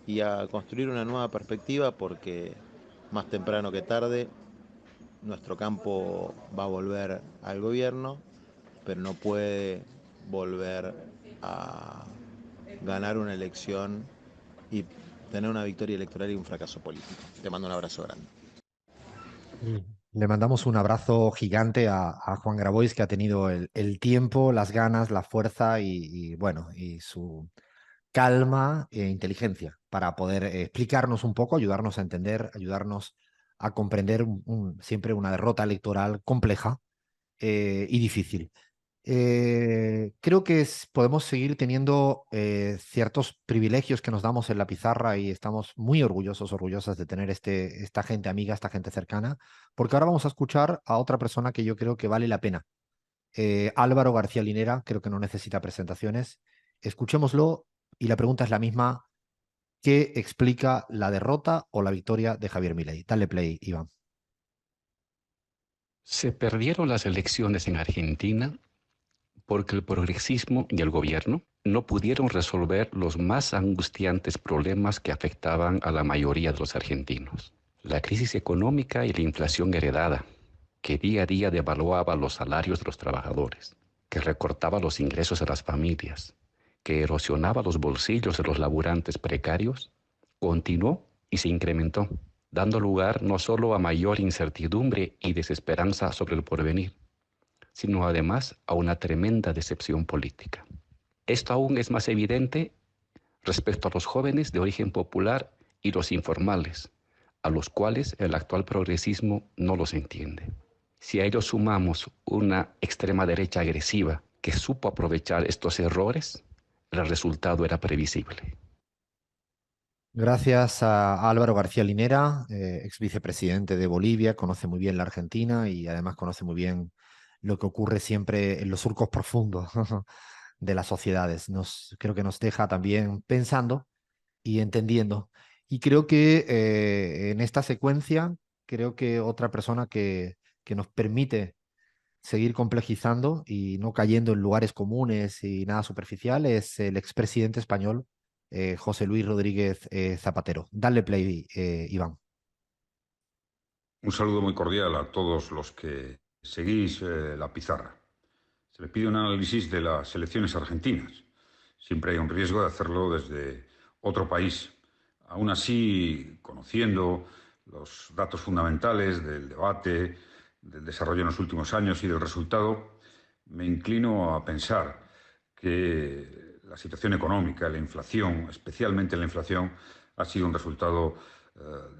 y a construir una nueva perspectiva, porque más temprano que tarde nuestro campo va a volver al gobierno, pero no puede volver a ganar una elección y tener una victoria electoral y un fracaso político. Te mando un abrazo grande. Le mandamos un abrazo gigante a Juan Grabois, que ha tenido el tiempo, las ganas, la fuerza y su calma e inteligencia para poder explicarnos un poco, ayudarnos a entender, ayudarnos a comprender siempre una derrota electoral compleja y difícil. Creo que podemos seguir teniendo ciertos privilegios que nos damos en la pizarra, y estamos muy orgullosas de tener esta gente amiga, esta gente cercana, porque ahora vamos a escuchar a otra persona que yo creo que vale la pena. Álvaro García Linera, creo que no necesita presentaciones. Escuchémoslo, y la pregunta es la misma: ¿qué explica la derrota o la victoria de Javier Milei? Dale play, Iván. Se perdieron las elecciones en Argentina porque el progresismo y el gobierno no pudieron resolver los más angustiantes problemas que afectaban a la mayoría de los argentinos. La crisis económica y la inflación heredada, que día a día devaluaba los salarios de los trabajadores, que recortaba los ingresos de las familias, que erosionaba los bolsillos de los laburantes precarios, continuó y se incrementó, dando lugar no solo a mayor incertidumbre y desesperanza sobre el porvenir, sino además a una tremenda decepción política. Esto aún es más evidente respecto a los jóvenes de origen popular y los informales, a los cuales el actual progresismo no los entiende. Si a ellos sumamos una extrema derecha agresiva que supo aprovechar estos errores, el resultado era previsible. Gracias a Álvaro García Linera, ex vicepresidente de Bolivia, conoce muy bien la Argentina y además conoce muy bien lo que ocurre siempre en los surcos profundos de las sociedades. Creo que nos deja también pensando y entendiendo. Y creo que en esta secuencia, creo que otra persona que nos permite seguir complejizando y no cayendo en lugares comunes y nada superficial es el expresidente español José Luis Rodríguez Zapatero. Dale play, Iván. Un saludo muy cordial a todos los que seguís la pizarra. Se le pide un análisis de las elecciones argentinas. Siempre hay un riesgo de hacerlo desde otro país. Aún así, conociendo los datos fundamentales del debate, del desarrollo en los últimos años y del resultado, me inclino a pensar que la situación económica, la inflación, especialmente la inflación, ha sido un resultado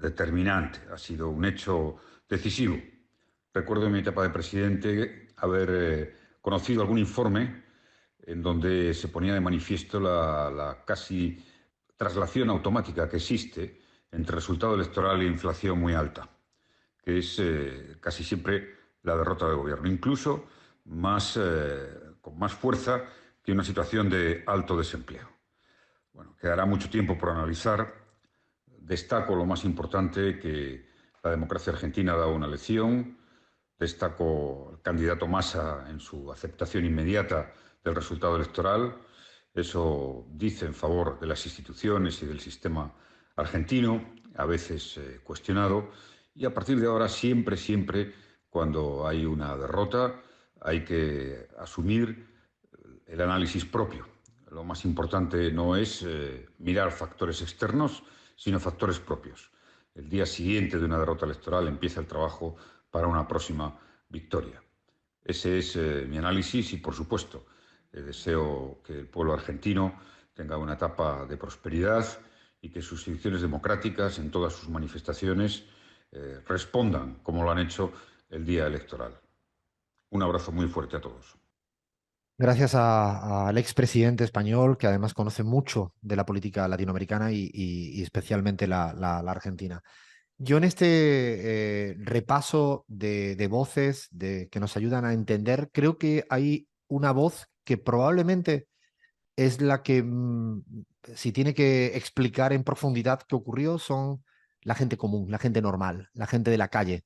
determinante, ha sido un hecho decisivo. Recuerdo en mi etapa de presidente haber conocido algún informe en donde se ponía de manifiesto la casi traslación automática que existe entre resultado electoral e inflación muy alta, que es casi siempre la derrota del gobierno, incluso con más fuerza que una situación de alto desempleo. Bueno, quedará mucho tiempo por analizar. Destaco lo más importante, que la democracia argentina ha dado una lección. Destaco al candidato Massa en su aceptación inmediata del resultado electoral. Eso dice en favor de las instituciones y del sistema argentino, a veces cuestionado. Y a partir de ahora, siempre, cuando hay una derrota, hay que asumir el análisis propio. Lo más importante no es mirar factores externos, sino factores propios. El día siguiente de una derrota electoral empieza el trabajo para una próxima victoria. Ese es mi análisis y, por supuesto, deseo que el pueblo argentino tenga una etapa de prosperidad y que sus instituciones democráticas, en todas sus manifestaciones, respondan como lo han hecho el día electoral. Un abrazo muy fuerte a todos. Gracias al expresidente español, que además conoce mucho de la política latinoamericana y especialmente la argentina. Yo en este repaso de voces que nos ayudan a entender, creo que hay una voz que probablemente es la que, si tiene que explicar en profundidad qué ocurrió, son la gente común, la gente normal, la gente de la calle.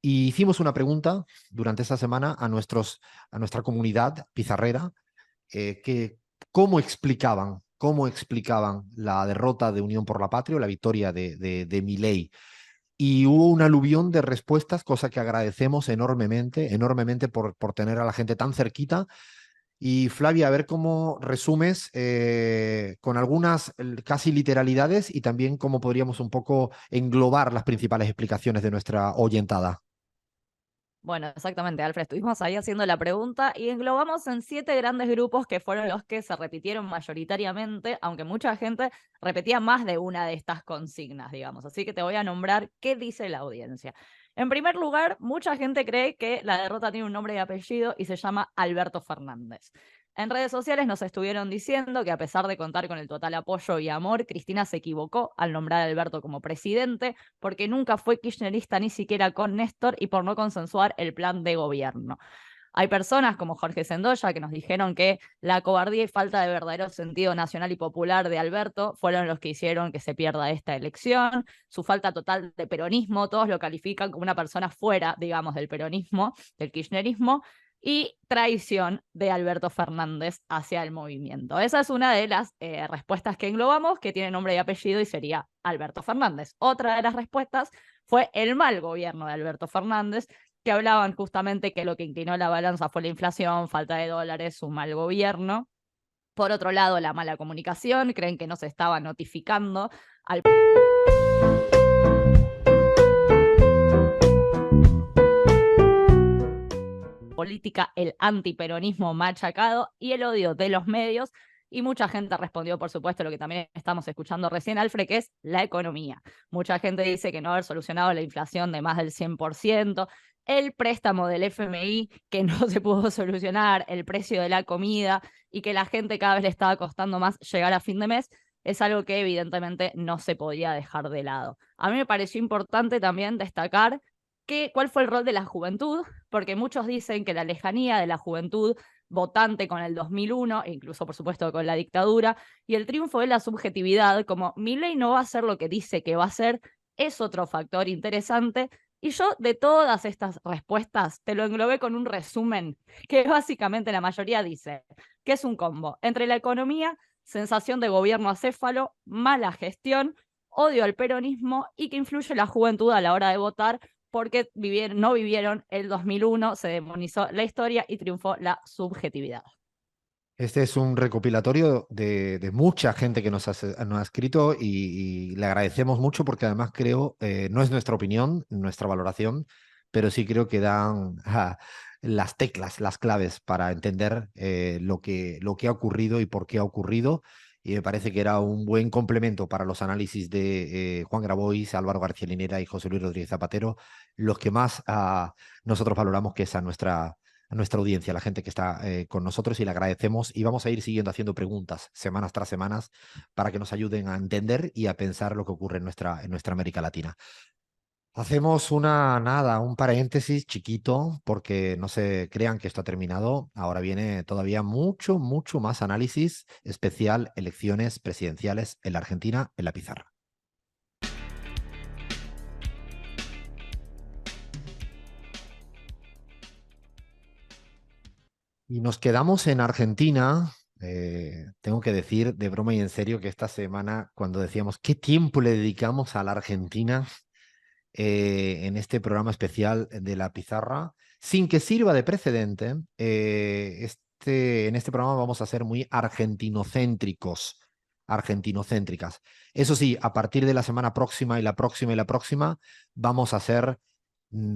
Y hicimos una pregunta durante esta semana a nuestra comunidad pizarrera, que cómo explicaban la derrota de Unión por la Patria o la victoria de Milei. Y hubo un aluvión de respuestas, cosa que agradecemos enormemente por tener a la gente tan cerquita. Y Flavia, a ver cómo resumes con algunas casi literalidades y también cómo podríamos un poco englobar las principales explicaciones de nuestra oyentada. Bueno, exactamente, Alfred. Estuvimos ahí haciendo la pregunta y englobamos en 7 grandes grupos que fueron los que se repitieron mayoritariamente, aunque mucha gente repetía más de una de estas consignas, digamos. Así que te voy a nombrar qué dice la audiencia. En primer lugar, mucha gente cree que la derrota tiene un nombre y apellido y se llama Alberto Fernández. En redes sociales nos estuvieron diciendo que, a pesar de contar con el total apoyo y amor, Cristina se equivocó al nombrar a Alberto como presidente, porque nunca fue kirchnerista ni siquiera con Néstor y por no consensuar el plan de gobierno. Hay personas como Jorge Sendoya que nos dijeron que la cobardía y falta de verdadero sentido nacional y popular de Alberto fueron los que hicieron que se pierda esta elección. Su falta total de peronismo, todos lo califican como una persona fuera, digamos, del peronismo, del kirchnerismo, y traición de Alberto Fernández hacia el movimiento. Esa es una de las respuestas que englobamos, que tiene nombre y apellido y sería Alberto Fernández. Otra de las respuestas fue el mal gobierno de Alberto Fernández, que hablaban justamente que lo que inclinó la balanza fue la inflación, falta de dólares, un mal gobierno. Por otro lado, la mala comunicación, creen que no se estaba notificando al política, el antiperonismo machacado y el odio de los medios. Y mucha gente respondió, por supuesto, lo que también estamos escuchando recién, Alfred, que es la economía. Mucha gente dice que no haber solucionado la inflación de más del 100%, el préstamo del FMI que no se pudo solucionar, el precio de la comida y que la gente cada vez le estaba costando más llegar a fin de mes, es algo que evidentemente no se podía dejar de lado. A mí me pareció importante también destacar cuál fue el rol de la juventud, porque muchos dicen que la lejanía de la juventud votante con el 2001, e incluso por supuesto con la dictadura, y el triunfo de la subjetividad, como Milei no va a hacer lo que dice que va a hacer, es otro factor interesante. Y yo de todas estas respuestas te lo englobé con un resumen que básicamente la mayoría dice que es un combo entre la economía, sensación de gobierno acéfalo, mala gestión, odio al peronismo y que influye la juventud a la hora de votar porque no vivieron el 2001, se demonizó la historia y triunfó la subjetividad. Este es un recopilatorio de mucha gente que nos ha escrito y le agradecemos mucho porque además creo, no es nuestra opinión, nuestra valoración, pero sí creo que dan las teclas, las claves para entender lo que ha ocurrido y por qué ha ocurrido. Y me parece que era un buen complemento para los análisis de Juan Grabois, Álvaro García Linera y José Luis Rodríguez Zapatero, los que más nosotros valoramos, que es a nuestra audiencia, a la gente que está con nosotros, y le agradecemos. Y vamos a ir siguiendo haciendo preguntas semanas tras semanas para que nos ayuden a entender y a pensar lo que ocurre en nuestra América Latina. Hacemos un paréntesis chiquito porque no se crean que esto ha terminado. Ahora viene todavía mucho, mucho más análisis especial, elecciones presidenciales en la Argentina, en la pizarra. Y nos quedamos en Argentina. Tengo que decir de broma y en serio que esta semana, cuando decíamos qué tiempo le dedicamos a la Argentina, en este programa especial de la pizarra, sin que sirva de precedente, en este programa vamos a ser muy argentinocéntricas. Eso sí, a partir de la semana próxima y la próxima y la próxima, vamos a ser,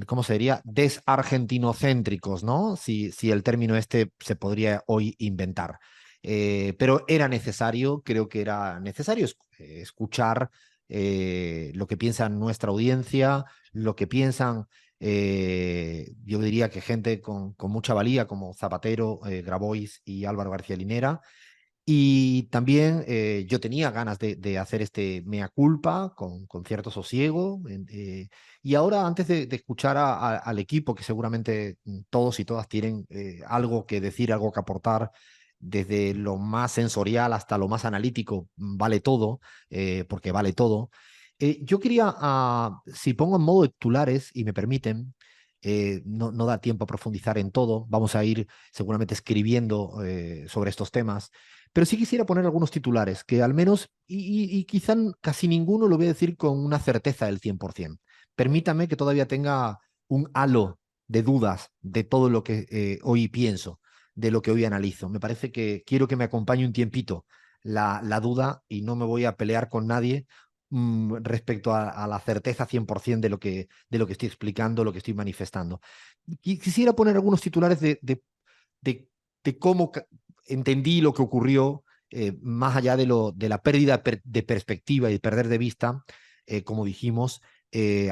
¿cómo se diría? Desargentinocéntricos, ¿no? Si el término este se podría hoy inventar. Pero era necesario, creo que era necesario escuchar lo que piensa nuestra audiencia, lo que piensan, yo diría que gente con mucha valía como Zapatero, Grabois y Álvaro García Linera. Y también yo tenía ganas de hacer este mea culpa con cierto sosiego. Y ahora, antes de escuchar al equipo, que seguramente todos y todas tienen algo que decir, algo que aportar, desde lo más sensorial hasta lo más analítico, vale todo, porque vale todo. Yo quería, si pongo en modo de titulares y me permiten, no da tiempo a profundizar en todo, vamos a ir seguramente escribiendo sobre estos temas, pero sí quisiera poner algunos titulares que al menos, y quizá casi ninguno lo voy a decir con una certeza del 100%. Permítame que todavía tenga un halo de dudas de todo lo que hoy pienso, de lo que hoy analizo. Me parece que quiero que me acompañe un tiempito la duda y no me voy a pelear con nadie respecto a la certeza 100% de lo que estoy explicando, lo que estoy manifestando. Quisiera poner algunos titulares de cómo entendí lo que ocurrió, más allá de la pérdida de perspectiva y de perder de vista, como dijimos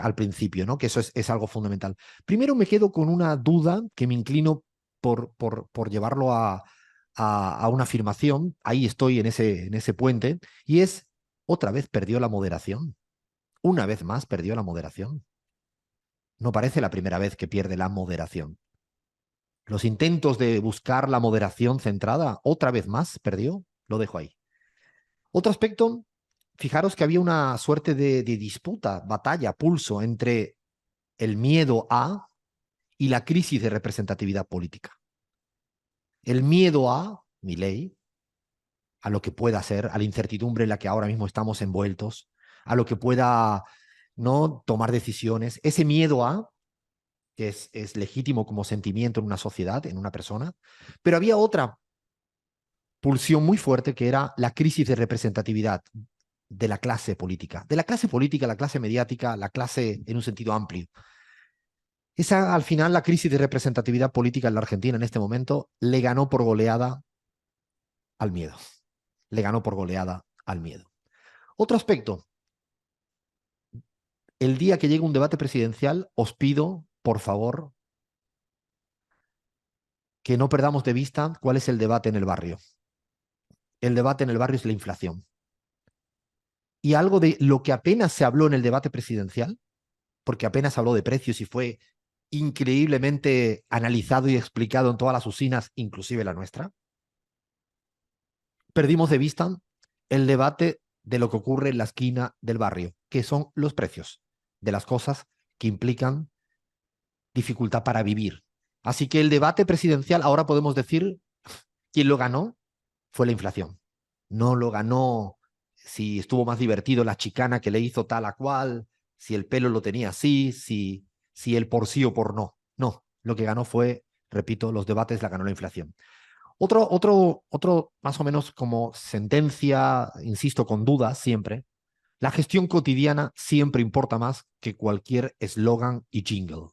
al principio, ¿no? Que eso es algo fundamental. Primero me quedo con una duda que me inclino por llevarlo a una afirmación. Ahí estoy en ese puente, y es: otra vez perdió la moderación. Una vez más perdió la moderación. No parece la primera vez que pierde la moderación. Los intentos de buscar la moderación centrada, otra vez más perdió. Lo dejo ahí. Otro aspecto, fijaros que había una suerte de disputa, batalla, pulso entre el miedo a y la crisis de representatividad política. El miedo a Milei, a lo que pueda ser, a la incertidumbre en la que ahora mismo estamos envueltos, a lo que pueda ¿no? Tomar decisiones, ese miedo a, que es legítimo como sentimiento en una sociedad, en una persona, pero había otra pulsión muy fuerte que era la crisis de representatividad de la clase política, la clase mediática, la clase en un sentido amplio. Esa, al final, la crisis de representatividad política en la Argentina en este momento le ganó por goleada al miedo. Le ganó por goleada al miedo. Otro aspecto. El día que llegue un debate presidencial, os pido, por favor, que no perdamos de vista cuál es el debate en el barrio. El debate en el barrio es la inflación. Y algo de lo que apenas se habló en el debate presidencial, porque apenas habló de precios y fue increíblemente analizado y explicado en todas las usinas, inclusive la nuestra, perdimos de vista el debate de lo que ocurre en la esquina del barrio, que son los precios de las cosas que implican dificultad para vivir. Así que el debate presidencial, ahora podemos decir, quién lo ganó fue la inflación. No lo ganó si estuvo más divertido la chicana que le hizo tal a cual, si el pelo lo tenía así, si el por sí o por no. No, lo que ganó fue, repito, los debates la ganó la inflación. Otro más o menos como sentencia, insisto, con dudas siempre, la gestión cotidiana siempre importa más que cualquier eslogan y jingle.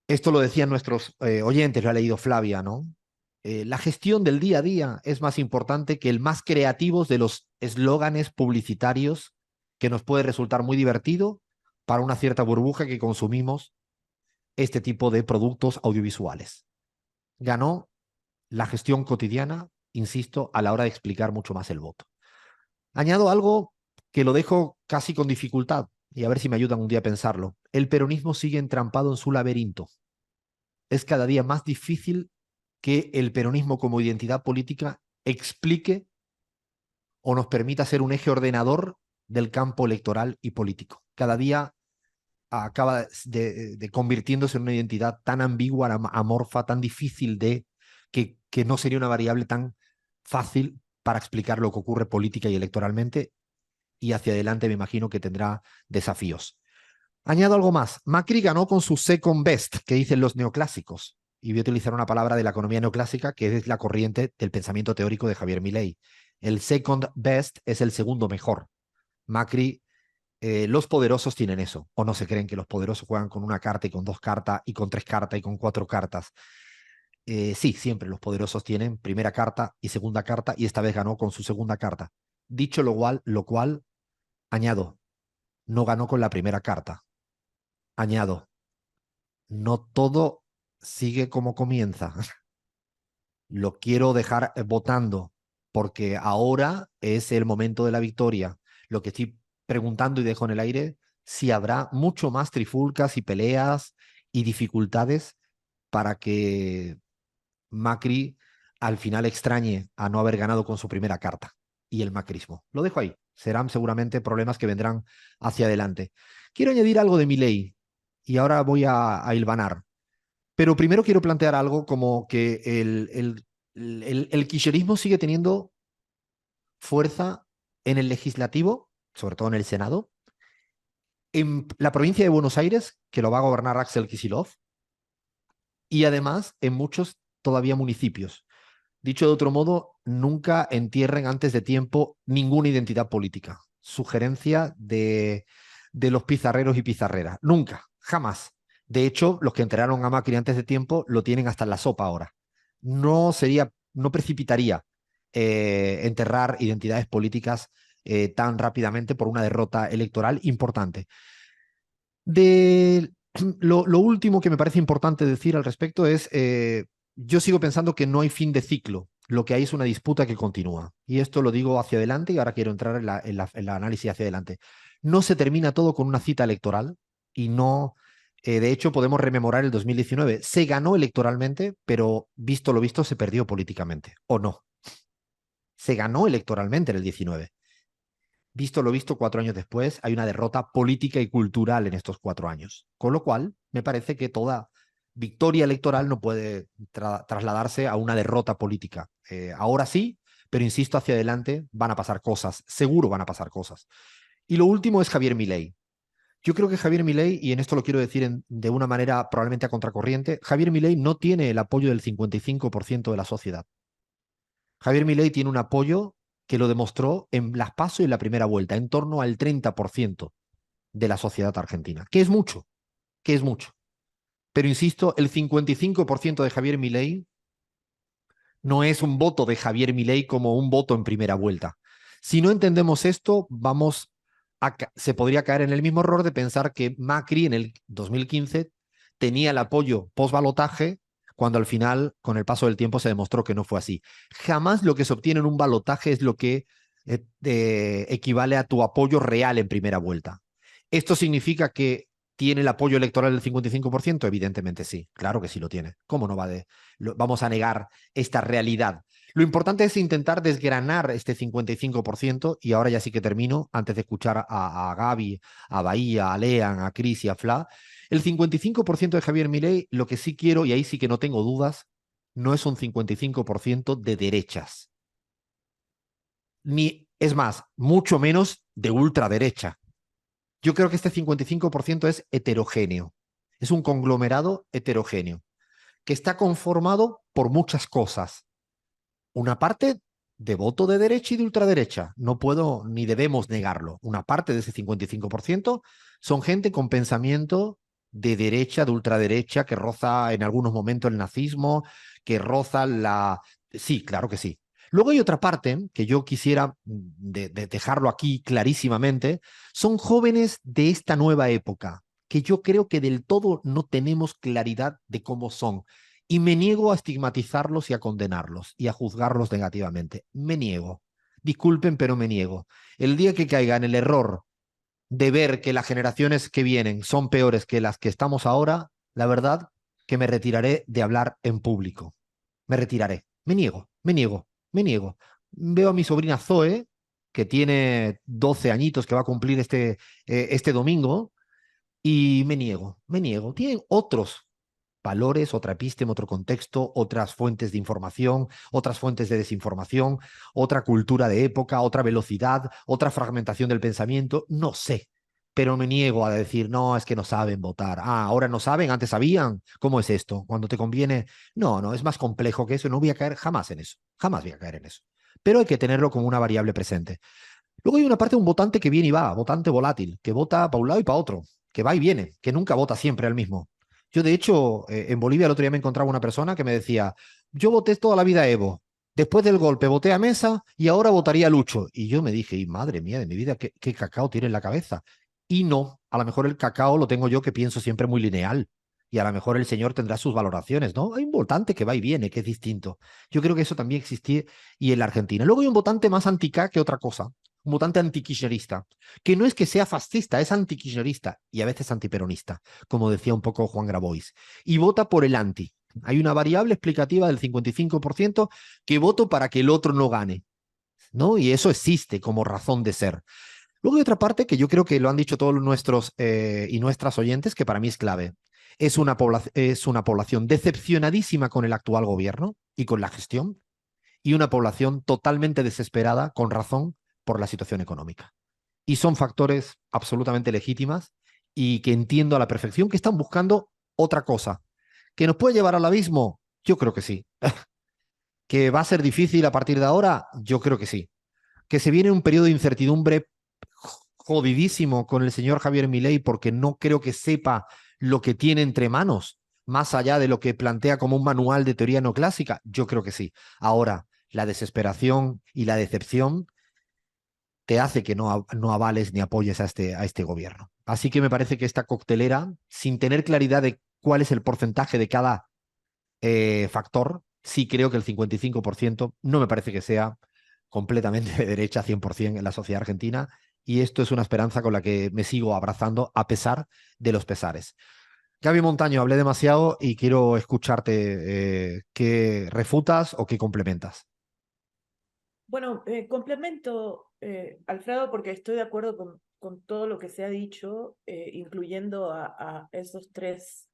Esto lo decían nuestros oyentes, lo ha leído Flavia, ¿no? La gestión del día a día es más importante que el más creativo de los eslóganes publicitarios que nos puede resultar muy divertido para una cierta burbuja que consumimos este tipo de productos audiovisuales. Ganó la gestión cotidiana, insisto, a la hora de explicar mucho más el voto. Añado algo que lo dejo casi con dificultad y a ver si me ayudan un día a pensarlo. El peronismo sigue entrampado en su laberinto. Es cada día más difícil que el peronismo como identidad política explique o nos permita ser un eje ordenador del campo electoral y político. Cada día acaba de convirtiéndose en una identidad tan ambigua, amorfa, tan difícil que no sería una variable tan fácil para explicar lo que ocurre política y electoralmente, y hacia adelante me imagino que tendrá desafíos. Añado algo más. Macri ganó con su second best, que dicen los neoclásicos. Y voy a utilizar una palabra de la economía neoclásica, que es la corriente del pensamiento teórico de Javier Milei. El second best es el segundo mejor. Macri, los poderosos tienen eso, o no se creen que los poderosos juegan con una carta y con dos cartas y con tres cartas y con cuatro cartas. Sí, siempre los poderosos tienen primera carta y segunda carta, y esta vez ganó con su segunda carta. Dicho lo cual, añado, no ganó con la primera carta. Añado, no todo sigue como comienza. Lo quiero dejar votando, porque ahora es el momento de la victoria. Lo que estoy preguntando y dejo en el aire, si habrá mucho más trifulcas y peleas y dificultades para que Macri al final extrañe a no haber ganado con su primera carta y el macrismo. Lo dejo ahí. Serán seguramente problemas que vendrán hacia adelante. Quiero añadir algo de Milei y ahora voy a hilvanar. Pero primero quiero plantear algo como que el kirchnerismo sigue teniendo fuerza en el legislativo, sobre todo en el Senado, en la provincia de Buenos Aires, que lo va a gobernar Axel Kicillof, y además en muchos todavía municipios. Dicho de otro modo, nunca entierren antes de tiempo ninguna identidad política. Sugerencia de los pizarreros y pizarreras. Nunca, jamás. De hecho, los que enterraron a Macri antes de tiempo lo tienen hasta en la sopa ahora. No precipitaría enterrar identidades políticas tan rápidamente por una derrota electoral importante. Lo último que me parece importante decir al respecto es, yo sigo pensando que no hay fin de ciclo. Lo que hay es una disputa que continúa. Y esto lo digo hacia adelante y ahora quiero entrar en el análisis hacia adelante. No se termina todo con una cita electoral y no... de hecho, podemos rememorar el 2019. Se ganó electoralmente, pero visto lo visto, se perdió políticamente. ¿O no? Se ganó electoralmente en el 19. Visto lo visto, 4 años después, hay una derrota política y cultural en estos 4 años. Con lo cual, me parece que toda victoria electoral no puede trasladarse a una derrota política. Ahora sí, pero insisto, hacia adelante van a pasar cosas. Seguro van a pasar cosas. Y lo último es Javier Milei. Yo creo que Javier Milei, y en esto lo quiero decir de una manera probablemente a contracorriente, Javier Milei no tiene el apoyo del 55% de la sociedad. Javier Milei tiene un apoyo que lo demostró en las PASO y en la primera vuelta, en torno al 30% de la sociedad argentina, que es mucho, que es mucho. Pero insisto, el 55% de Javier Milei no es un voto de Javier Milei como un voto en primera vuelta. Si no entendemos esto, se podría caer en el mismo error de pensar que Macri en el 2015 tenía el apoyo post-balotaje, cuando al final, con el paso del tiempo, se demostró que no fue así. Jamás lo que se obtiene en un balotaje es lo que equivale a tu apoyo real en primera vuelta. ¿Esto significa que tiene el apoyo electoral del 55%? Evidentemente sí, claro que sí lo tiene. ¿Cómo no vamos a negar esta realidad? Lo importante es intentar desgranar este 55%, y ahora ya sí que termino, antes de escuchar a Gaby, a Bahía, a Lean, a Cris y a Fla. El 55% de Javier Milei, lo que sí quiero, y ahí sí que no tengo dudas, no es un 55% de derechas. Ni, es más, mucho menos de ultraderecha. Yo creo que este 55% es heterogéneo. Es un conglomerado heterogéneo, que está conformado por muchas cosas. Una parte de voto de derecha y de ultraderecha. No puedo ni debemos negarlo. Una parte de ese 55% son gente con pensamiento de derecha, de ultraderecha, que roza en algunos momentos el nazismo, que roza la... Sí, claro que sí. Luego hay otra parte que yo quisiera dejarlo aquí clarísimamente. Son jóvenes de esta nueva época, que yo creo que del todo no tenemos claridad de cómo son. Y me niego a estigmatizarlos y a condenarlos y a juzgarlos negativamente. Me niego. Disculpen, pero me niego. El día que caiga en el error de ver que las generaciones que vienen son peores que las que estamos ahora, la verdad que me retiraré de hablar en público. Me retiraré. Me niego, me niego, me niego. Veo a mi sobrina Zoe, que tiene 12 añitos, que va a cumplir este domingo, y me niego, me niego. Tienen otros valores, otra episteme, otro contexto, otras fuentes de información, otras fuentes de desinformación, otra cultura de época, otra velocidad, otra fragmentación del pensamiento, no sé. Pero me niego a decir, no, es que no saben votar. Ah, ahora no saben, antes sabían. ¿Cómo es esto? Cuando te conviene. No, no, es más complejo que eso. No voy a caer jamás en eso. Jamás voy a caer en eso. Pero hay que tenerlo como una variable presente. Luego hay una parte de un votante que viene y va, votante volátil, que vota para un lado y para otro, que va y viene, que nunca vota siempre al mismo. Yo, de hecho, en Bolivia el otro día me encontraba una persona que me decía, yo voté toda la vida a Evo, después del golpe voté a Mesa y ahora votaría a Lucho. Y yo me dije, y madre mía de mi vida, ¿qué cacao tiene en la cabeza? Y no, a lo mejor el cacao lo tengo yo, que pienso siempre muy lineal. Y a lo mejor el señor tendrá sus valoraciones, ¿no? Hay un votante que va y viene, que es distinto. Yo creo que eso también existía y en la Argentina. Luego hay un votante más antica que otra cosa, un votante antikirchnerista, que no es que sea fascista, es antikirchnerista y a veces antiperonista, como decía un poco Juan Grabois, y vota por el anti. Hay una variable explicativa del 55% que voto para que el otro no gane, ¿no? Y eso existe como razón de ser. Luego hay otra parte que yo creo que lo han dicho todos nuestros y nuestras oyentes, que para mí es clave. Es una población decepcionadísima con el actual gobierno y con la gestión, y una población totalmente desesperada, con razón, por la situación económica. Y son factores absolutamente legítimas y que entiendo a la perfección que están buscando otra cosa. ¿Que nos puede llevar al abismo? Yo creo que sí. ¿Que va a ser difícil a partir de ahora? Yo creo que sí. ¿Que se viene un periodo de incertidumbre jodidísimo con el señor Javier Milei, porque no creo que sepa lo que tiene entre manos, más allá de lo que plantea como un manual de teoría neoclásica? Yo creo que sí. Ahora, la desesperación y la decepción te hace que no avales ni apoyes a este gobierno. Así que me parece que esta coctelera, sin tener claridad de cuál es el porcentaje de cada factor, sí creo que el 55% no me parece que sea completamente de derecha 100% en la sociedad argentina, y esto es una esperanza con la que me sigo abrazando a pesar de los pesares. Gaby Montaño, hablé demasiado y quiero escucharte. ¿Qué refutas o qué complementas? Bueno, complemento, Alfredo, porque estoy de acuerdo con todo lo que se ha dicho, incluyendo a esos tres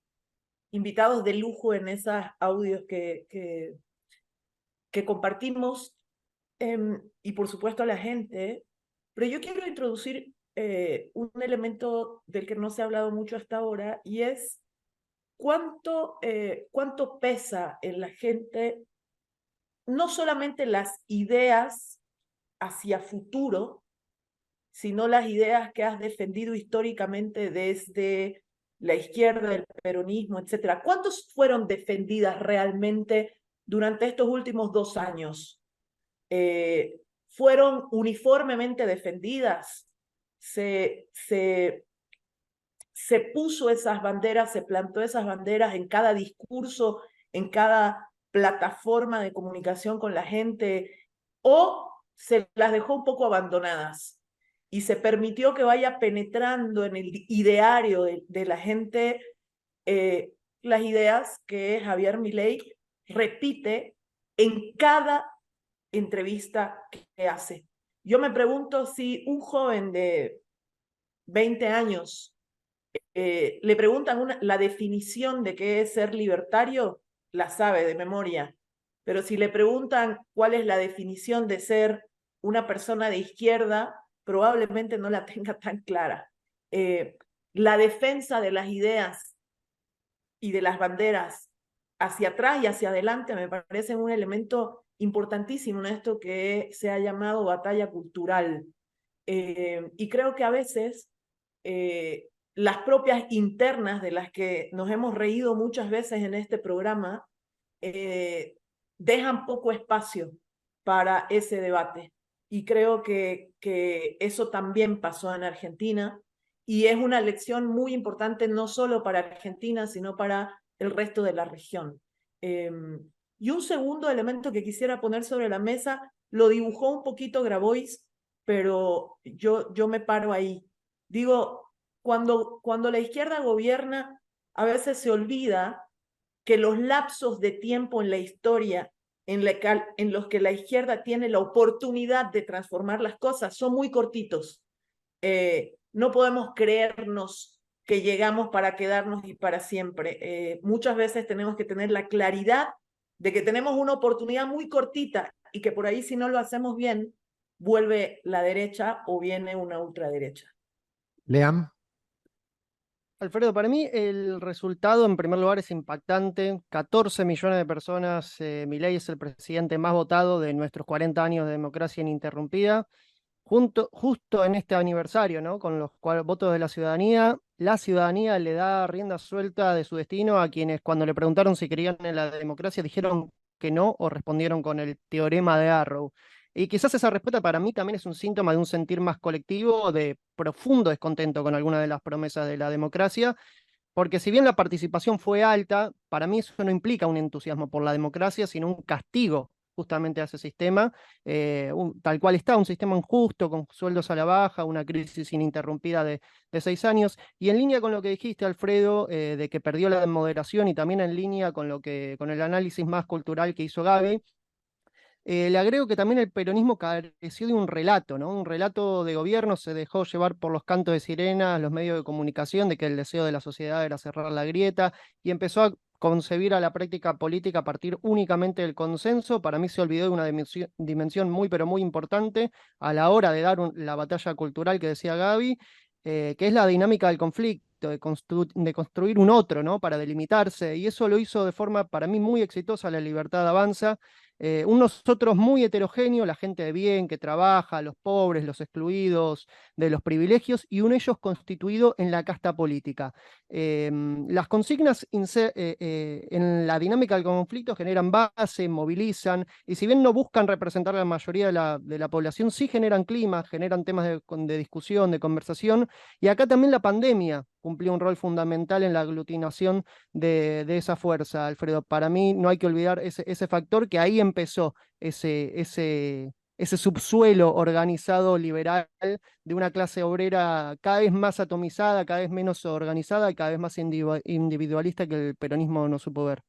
invitados de lujo en esos audios que compartimos, y por supuesto a la gente. Pero yo quiero introducir un elemento del que no se ha hablado mucho hasta ahora, y es cuánto pesa en la gente no solamente las ideas hacia futuro, sino las ideas que has defendido históricamente desde la izquierda, el peronismo, etcétera. ¿Cuántos fueron defendidas realmente durante estos últimos 2 años? ¿Fueron uniformemente defendidas? ¿Se puso esas banderas, se plantó esas banderas en cada discurso, en cada plataforma de comunicación con la gente, o se las dejó un poco abandonadas y se permitió que vaya penetrando en el ideario de la gente las ideas que Javier Milei repite en cada entrevista que hace? Yo me pregunto si un joven de 20 años le preguntan la definición de qué es ser libertario, la sabe de memoria. Pero si le preguntan cuál es la definición de ser una persona de izquierda, probablemente no la tenga tan clara. La defensa de las ideas y de las banderas hacia atrás y hacia adelante me parece un elemento importantísimo en esto que se ha llamado batalla cultural. Y creo que a veces las propias internas de las que nos hemos reído muchas veces en este programa dejan poco espacio para ese debate. Y creo que eso también pasó en Argentina y es una lección muy importante no solo para Argentina, sino para el resto de la región. Y un segundo elemento que quisiera poner sobre la mesa, lo dibujó un poquito Grabois, pero yo me paro ahí. Digo, cuando la izquierda gobierna, a veces se olvida que los lapsos de tiempo en la historia en los que la izquierda tiene la oportunidad de transformar las cosas son muy cortitos. No podemos creernos que llegamos para quedarnos y para siempre. Muchas veces tenemos que tener la claridad de que tenemos una oportunidad muy cortita y que por ahí, si no lo hacemos bien, vuelve la derecha o viene una ultraderecha. Leam. Alfredo, para mí el resultado en primer lugar es impactante. 14 millones de personas. Milei es el presidente más votado de nuestros 40 años de democracia ininterrumpida. Justo en este aniversario, ¿no? Con los votos de la ciudadanía le da rienda suelta de su destino a quienes cuando le preguntaron si querían en la democracia dijeron que no o respondieron con el teorema de Arrow. Y quizás esa respuesta para mí también es un síntoma de un sentir más colectivo, de profundo descontento con algunas de las promesas de la democracia, porque si bien la participación fue alta, para mí eso no implica un entusiasmo por la democracia, sino un castigo justamente a ese sistema, tal cual está, un sistema injusto, con sueldos a la baja, una crisis ininterrumpida de 6 años, y en línea con lo que dijiste, Alfredo, de que perdió la moderación, y también en línea con el análisis más cultural que hizo Gaby, le agrego que también el peronismo careció de un relato, ¿no? Un relato de gobierno, se dejó llevar por los cantos de sirena, los medios de comunicación, de que el deseo de la sociedad era cerrar la grieta, y empezó a concebir a la práctica política a partir únicamente del consenso. Para mí se olvidó de una dimensión muy, pero muy importante a la hora de dar la batalla cultural que decía Gaby, que es la dinámica del conflicto, de construir un otro, ¿no? Para delimitarse, y eso lo hizo de forma, para mí, muy exitosa La Libertad Avanza. Un nosotros muy heterogéneo, la gente de bien que trabaja, los pobres, los excluidos de los privilegios, y un ellos constituido en la casta política. Las consignas en la dinámica del conflicto generan base, movilizan, y si bien no buscan representar a la mayoría de la población, sí generan clima, generan temas de discusión, de conversación, y acá también la pandemia cumplió un rol fundamental en la aglutinación de esa fuerza, Alfredo. Para mí no hay que olvidar ese factor, que ahí empezó ese subsuelo organizado liberal de una clase obrera cada vez más atomizada, cada vez menos organizada y cada vez más individualista, que el peronismo no supo ver.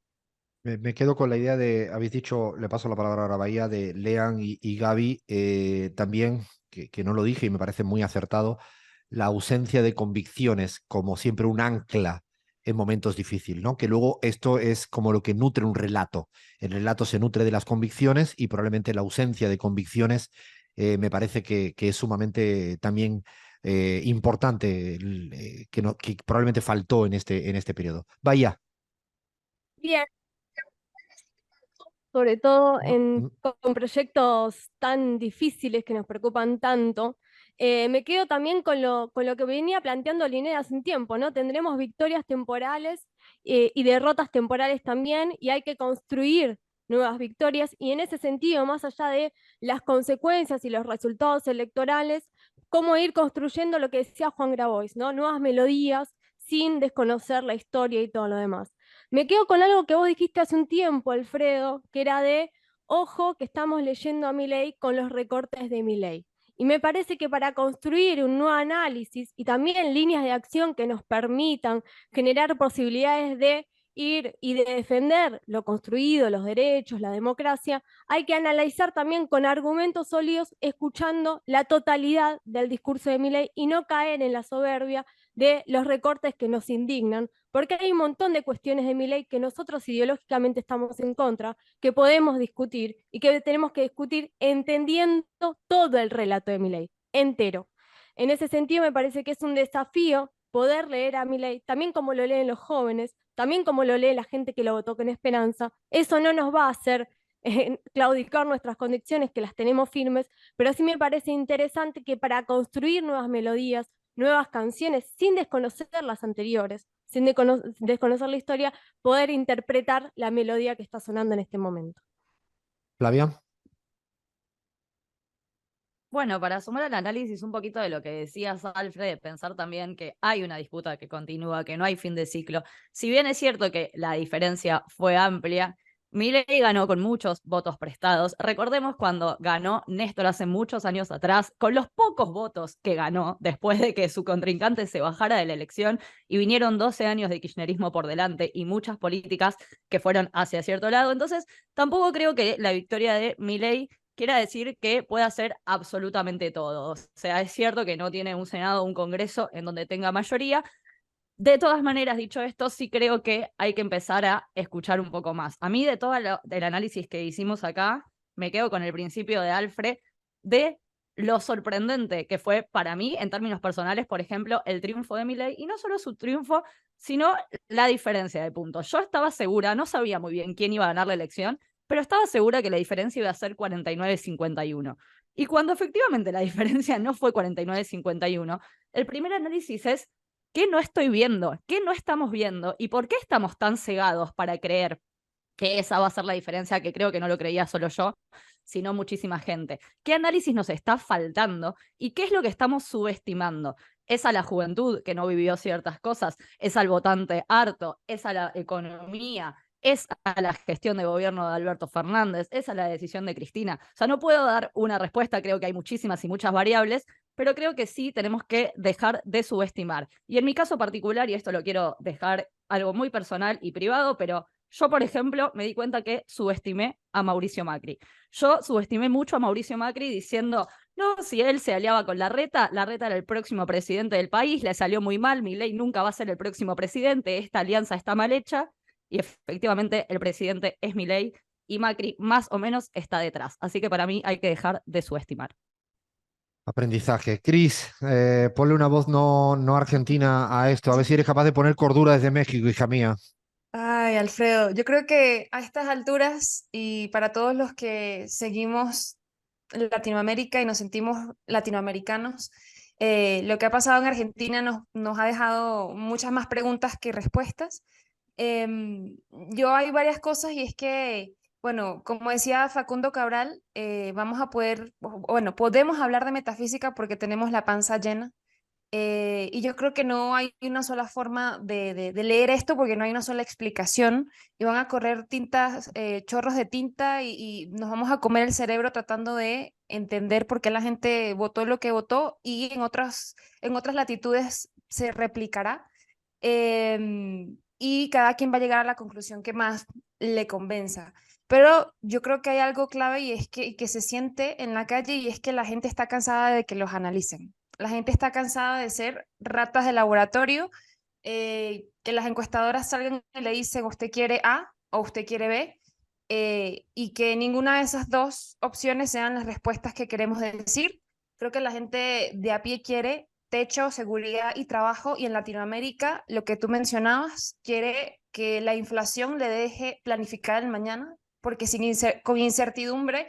Me quedo con la idea de, habéis dicho, le paso la palabra ahora a Bahía, de Lean y Gaby, también, que no lo dije y me parece muy acertado, la ausencia de convicciones como siempre un ancla en momentos difíciles, ¿no? Que luego esto es como lo que nutre un relato. El relato se nutre de las convicciones y probablemente la ausencia de convicciones me parece que es sumamente también importante que probablemente faltó en este periodo. Vaya. Bien, sobre todo No, con proyectos tan difíciles que nos preocupan tanto. Me quedo también con lo que venía planteando Linnea hace un tiempo, ¿no? Tendremos victorias temporales y derrotas temporales también, y hay que construir nuevas victorias, y en ese sentido, más allá de las consecuencias y los resultados electorales, cómo ir construyendo lo que decía Juan Grabois, ¿no? Nuevas melodías sin desconocer la historia y todo lo demás. Me quedo con algo que vos dijiste hace un tiempo, Alfredo, que era de, ojo, que estamos leyendo a Milei con los recortes de Milei. Y me parece que para construir un nuevo análisis y también líneas de acción que nos permitan generar posibilidades de ir y de defender lo construido, los derechos, la democracia, hay que analizar también con argumentos sólidos, escuchando la totalidad del discurso de Milei y no caer en la soberbia de los recortes que nos indignan, porque hay un montón de cuestiones de Milei que nosotros ideológicamente estamos en contra, que podemos discutir y que tenemos que discutir entendiendo todo el relato de Milei, entero. En ese sentido me parece que es un desafío poder leer a Milei, también como lo leen los jóvenes, también como lo lee la gente que lo votó con esperanza. Eso no nos va a hacer claudicar nuestras convicciones, que las tenemos firmes, pero sí me parece interesante que para construir nuevas melodías, nuevas canciones, sin desconocer las anteriores, sin desconocer la historia, poder interpretar la melodía que está sonando en este momento. Flavia. Bueno, para sumar al análisis un poquito de lo que decías, Alfred, de pensar también que hay una disputa que continúa, que no hay fin de ciclo. Si bien es cierto que la diferencia fue amplia, Milei ganó con muchos votos prestados. Recordemos cuando ganó Néstor hace muchos años atrás, con los pocos votos que ganó después de que su contrincante se bajara de la elección, y vinieron 12 años de kirchnerismo por delante y muchas políticas que fueron hacia cierto lado. Entonces, tampoco creo que la victoria de Milei quiera decir que puede hacer absolutamente todo. O sea, es cierto que no tiene un Senado o un Congreso en donde tenga mayoría. De todas maneras, dicho esto, sí creo que hay que empezar a escuchar un poco más. A mí, de todo el análisis que hicimos acá, me quedo con el principio de Alfred de lo sorprendente que fue para mí, en términos personales, por ejemplo, el triunfo de Milei, y no solo su triunfo, sino la diferencia de puntos. Yo estaba segura, no sabía muy bien quién iba a ganar la elección, pero estaba segura que la diferencia iba a ser 49-51. Y cuando efectivamente la diferencia no fue 49-51, el primer análisis es: ¿qué no estoy viendo? ¿Qué no estamos viendo? ¿Y por qué estamos tan cegados para creer que esa va a ser la diferencia? Que creo que no lo creía solo yo, sino muchísima gente. ¿Qué análisis nos está faltando? ¿Y qué es lo que estamos subestimando? ¿Es a la juventud que no vivió ciertas cosas? ¿Es al votante harto? ¿Es a la economía? ¿Es a la gestión de gobierno de Alberto Fernández? ¿Es a la decisión de Cristina? O sea, no puedo dar una respuesta, creo que hay muchísimas y muchas variables, pero creo que sí tenemos que dejar de subestimar. Y en mi caso particular, y esto lo quiero dejar algo muy personal y privado, pero yo, por ejemplo, me di cuenta que subestimé a Mauricio Macri. Yo subestimé mucho a Mauricio Macri diciendo, no, si él se aliaba con Larreta era el próximo presidente del país, le salió muy mal, Milei nunca va a ser el próximo presidente, esta alianza está mal hecha. Y efectivamente el presidente es Milei y Macri más o menos está detrás. Así que para mí hay que dejar de subestimar. Aprendizaje. Cris, ponle una voz no argentina a esto, a ver si eres capaz de poner cordura desde México, hija mía. Ay, Alfredo, yo creo que a estas alturas y para todos los que seguimos Latinoamérica y nos sentimos latinoamericanos, lo que ha pasado en Argentina nos ha dejado muchas más preguntas que respuestas. Yo hay varias cosas y es que, bueno, como decía Facundo Cabral, vamos a poder, bueno, podemos hablar de metafísica porque tenemos la panza llena. Y yo creo que no hay una sola forma de leer esto porque no hay una sola explicación y van a correr tintas, chorros de tinta y nos vamos a comer el cerebro tratando de entender por qué la gente votó lo que votó y en otras latitudes se replicará. Y cada quien va a llegar a la conclusión que más le convenza. Pero yo creo que hay algo clave y es que se siente en la calle y es que la gente está cansada de que los analicen. La gente está cansada de ser ratas de laboratorio, que las encuestadoras salgan y le dicen usted quiere A o usted quiere B, y que ninguna de esas dos opciones sean las respuestas que queremos decir. Creo que la gente de a pie quiere techo, seguridad y trabajo, y en Latinoamérica, lo que tú mencionabas, quiere que la inflación le deje planificar el mañana, porque con incertidumbre,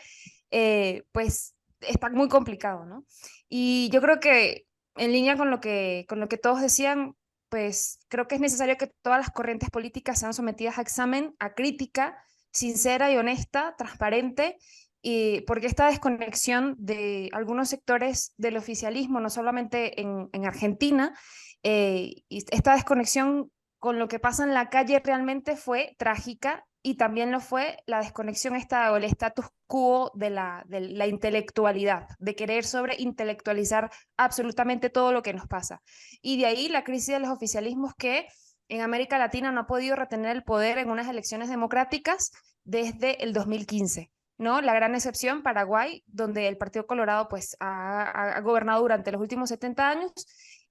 pues está muy complicado, ¿no? Y yo creo que en línea con lo que todos decían, pues creo que es necesario que todas las corrientes políticas sean sometidas a examen, a crítica sincera y honesta, transparente, y porque esta desconexión de algunos sectores del oficialismo, no solamente en Argentina, y esta desconexión con lo que pasa en la calle realmente fue trágica, y también lo fue la desconexión esta, o el status quo de la intelectualidad, de querer sobreintelectualizar absolutamente todo lo que nos pasa. Y de ahí la crisis de los oficialismos que en América Latina no ha podido retener el poder en unas elecciones democráticas desde el 2015. ¿No? La gran excepción, Paraguay, donde el Partido Colorado pues, ha gobernado durante los últimos 70 años,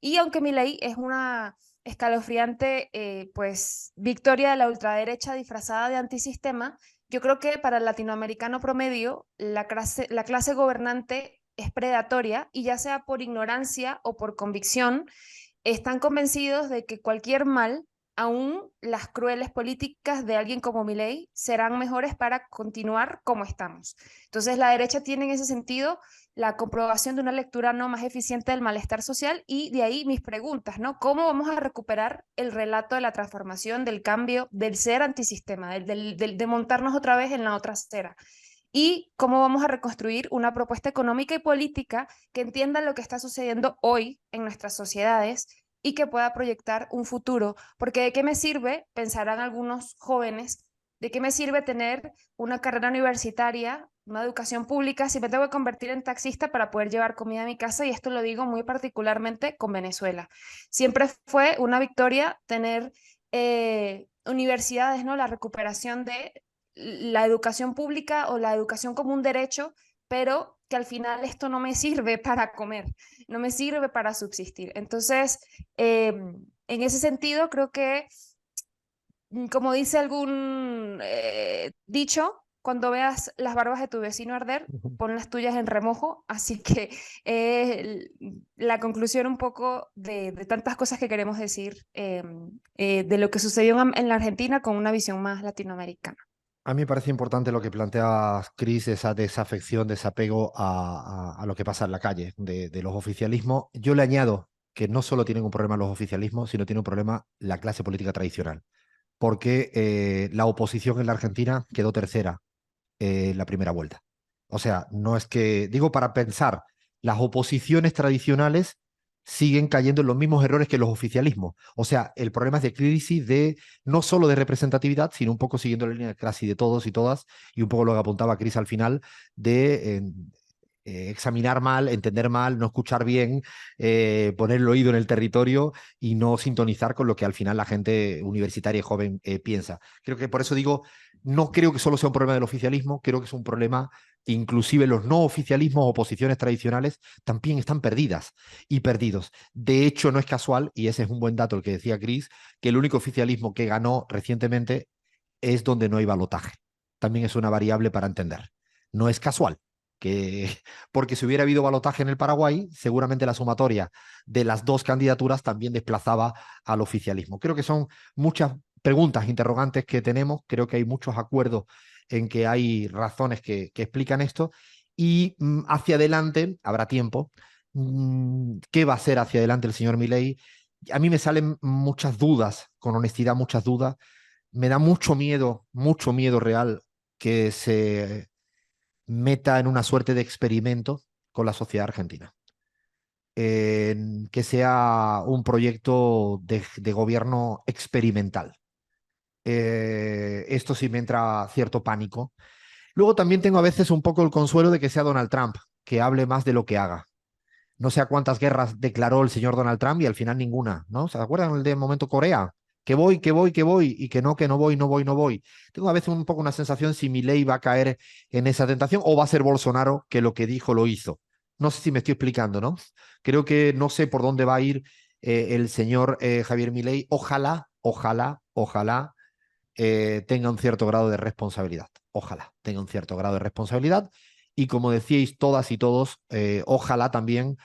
y aunque Milei es una escalofriante pues, victoria de la ultraderecha disfrazada de antisistema, yo creo que para el latinoamericano promedio la clase gobernante es predatoria, y ya sea por ignorancia o por convicción, están convencidos de que cualquier mal, aún las crueles políticas de alguien como Milei, serán mejores para continuar como estamos. Entonces la derecha tiene en ese sentido la comprobación de una lectura no más eficiente del malestar social, y de ahí mis preguntas, ¿no? ¿Cómo vamos a recuperar el relato de la transformación, del cambio, del ser antisistema, de montarnos otra vez en la otra acera? Y cómo vamos a reconstruir una propuesta económica y política que entienda lo que está sucediendo hoy en nuestras sociedades y que pueda proyectar un futuro. Porque ¿de qué me sirve, pensarán algunos jóvenes, de qué me sirve tener una carrera universitaria, una educación pública, si me tengo que convertir en taxista para poder llevar comida a mi casa? Y esto lo digo muy particularmente con Venezuela. Siempre fue una victoria tener universidades, ¿no? La recuperación de la educación pública o la educación como un derecho, pero que al final esto no me sirve para comer, no me sirve para subsistir. Entonces, en ese sentido, creo que, como dice algún dicho, cuando veas las barbas de tu vecino arder, pon las tuyas en remojo. Así que la conclusión un poco de tantas cosas que queremos decir de lo que sucedió en la Argentina con una visión más latinoamericana. A mí me parece importante lo que plantea Chris, esa desafección, desapego a lo que pasa en la calle, de los oficialismos. Yo le añado que no solo tienen un problema los oficialismos, sino tiene un problema la clase política tradicional, porque la oposición en la Argentina quedó tercera en la primera vuelta. O sea, no es que, digo, para pensar, las oposiciones tradicionales siguen cayendo en los mismos errores que los oficialismos. O sea, el problema es de crisis de no solo de representatividad, sino un poco siguiendo la línea casi de todos y todas, y un poco lo que apuntaba Chris al final, de examinar mal, entender mal, no escuchar bien, poner el oído en el territorio y no sintonizar con lo que al final la gente universitaria y joven piensa. Creo que por eso digo, no creo que solo sea un problema del oficialismo, creo que es un problema que inclusive los no oficialismos o oposiciones tradicionales también están perdidas y perdidos. De hecho, no es casual, y ese es un buen dato el que decía Chris, que el único oficialismo que ganó recientemente es donde no hay balotaje. También es una variable para entender. No es casual, porque si hubiera habido balotaje en el Paraguay, seguramente la sumatoria de las dos candidaturas también desplazaba al oficialismo. Creo que son muchas preguntas, interrogantes que tenemos, creo que hay muchos acuerdos en que hay razones que explican esto, y hacia adelante habrá tiempo. ¿Qué va a hacer hacia adelante el señor Milei? A mí me salen muchas dudas, con honestidad, muchas dudas. Me da mucho miedo real que se meta en una suerte de experimento con la sociedad argentina. Que sea un proyecto de gobierno experimental. Esto sí me entra cierto pánico. Luego también tengo a veces un poco el consuelo de que sea Donald Trump, que hable más de lo que haga. No sé a cuántas guerras declaró el señor Donald Trump y al final ninguna, ¿no? ¿Se acuerdan del momento Corea? Que voy, y que no voy, no voy, no voy. Tengo a veces un poco una sensación si Milei va a caer en esa tentación o va a ser Bolsonaro que lo que dijo lo hizo. No sé si me estoy explicando, ¿no? Creo que no sé por dónde va a ir el señor Javier Milei. Ojalá tenga un cierto grado de responsabilidad. Ojalá tenga un cierto grado de responsabilidad. Y como decíais todas y todos, ojalá también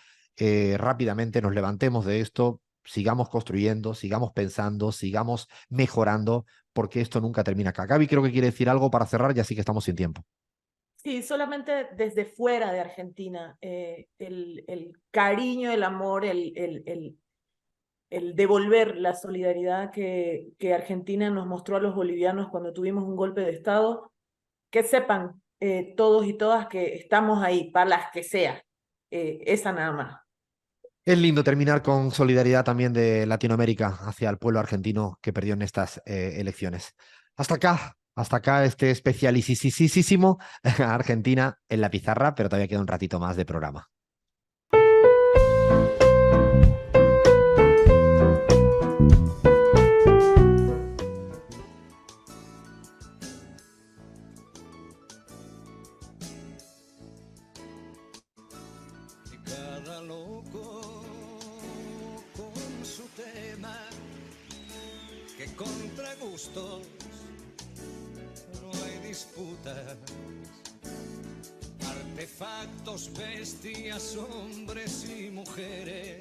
rápidamente nos levantemos de esto, sigamos construyendo, sigamos pensando, sigamos mejorando, porque esto nunca termina acá. Gaby creo que quiere decir algo para cerrar, ya sí que estamos sin tiempo. Sí, solamente desde fuera de Argentina, el cariño, el amor, el devolver la solidaridad que Argentina nos mostró a los bolivianos cuando tuvimos un golpe de Estado, que sepan todos y todas que estamos ahí, para las que sea, esa nada más. Es lindo terminar con solidaridad también de Latinoamérica hacia el pueblo argentino que perdió en estas elecciones. Hasta acá este especialisísimo Argentina en la pizarra, pero todavía queda un ratito más de programa. Cada loco con su tema, que contra gustos no hay disputas. Artefactos, bestias, hombres y mujeres,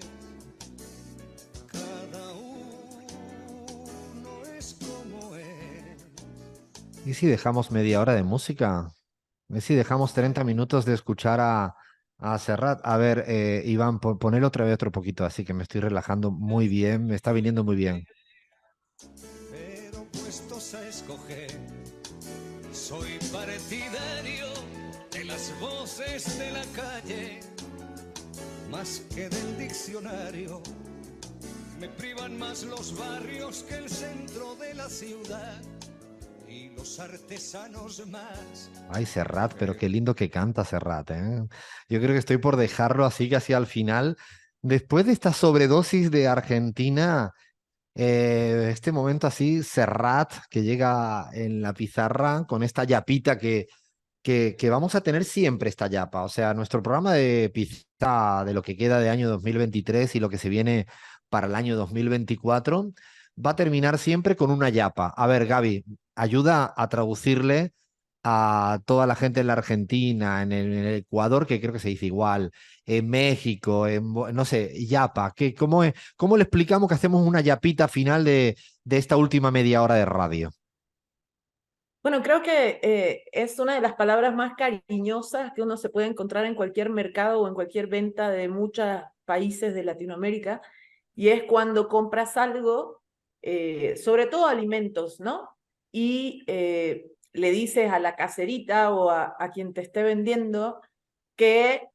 cada uno es como es. ¿Y si dejamos media hora de música? ¿Y si dejamos 30 minutos de escuchar a Serrat? A ver, Iván, ponelo otra vez otro poquito, así que me estoy relajando muy bien, me está viniendo muy bien. Pero puestos a escoger, soy partidario de las voces de la calle, más que del diccionario. Me privan más los barrios que el centro de la ciudad, y los artesanos más. Ay, Serrat, pero qué lindo que canta Serrat, ¿eh? Yo creo que estoy por dejarlo así casi al final. Después de esta sobredosis de Argentina, este momento así, Serrat, que llega en la pizarra con esta yapita que vamos a tener siempre esta yapa. O sea, nuestro programa de pizza de lo que queda de año 2023 y lo que se viene para el año 2024 va a terminar siempre con una yapa. A ver, Gaby, ayuda a traducirle a toda la gente en la Argentina, en el Ecuador, que creo que se dice igual, en México, no sé, yapa. ¿Cómo le explicamos que hacemos una yapita final de esta última media hora de radio? Bueno, creo que es una de las palabras más cariñosas que uno se puede encontrar en cualquier mercado o en cualquier venta de muchos países de Latinoamérica, y es cuando compras algo, sobre todo alimentos, ¿no? Y le dices a la caserita o a quien te esté vendiendo que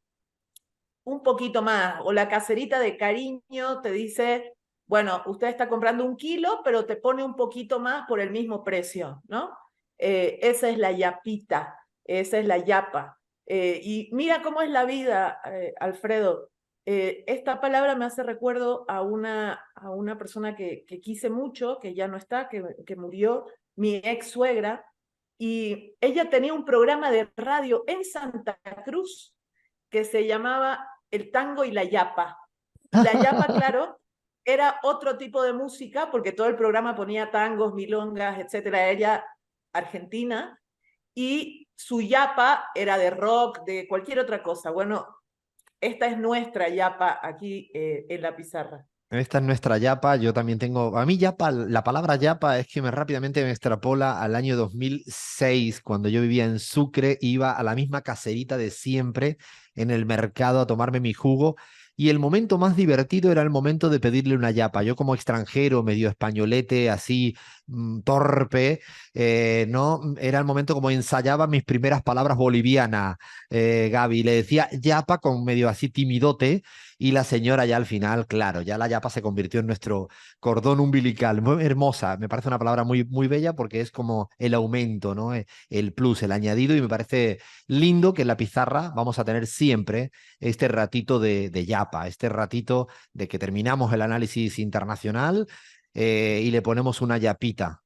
un poquito más, o la caserita de cariño te dice, bueno, usted está comprando 1 kilo, pero te pone un poquito más por el mismo precio, ¿no? Esa es la yapita, esa es la yapa. Y mira cómo es la vida, Alfredo. Esta palabra me hace recuerdo a una persona que quise mucho, que ya no está, que murió, mi ex suegra, y ella tenía un programa de radio en Santa Cruz que se llamaba El Tango y la Yapa. Y la yapa, claro, era otro tipo de música, porque todo el programa ponía tangos, milongas, etcétera. Ella, argentina, y su yapa era de rock, de cualquier otra cosa. Bueno, esta es nuestra yapa aquí en la pizarra. Esta es nuestra yapa, yo también tengo, a mí yapa, la palabra yapa es que rápidamente me extrapola al año 2006, cuando yo vivía en Sucre, iba a la misma caserita de siempre en el mercado a tomarme mi jugo, y el momento más divertido era el momento de pedirle una yapa. Yo como extranjero, medio españolete, así torpe, ¿no? Era el momento como ensayaba mis primeras palabras bolivianas, Gaby, le decía yapa con medio así timidote, y la señora ya al final, claro, ya la yapa se convirtió en nuestro cordón umbilical. Muy hermosa, me parece una palabra muy, muy bella porque es como el aumento, ¿no? El plus, el añadido, y me parece lindo que en la pizarra vamos a tener siempre este ratito de yapa, este ratito de que terminamos el análisis internacional y le ponemos una yapita.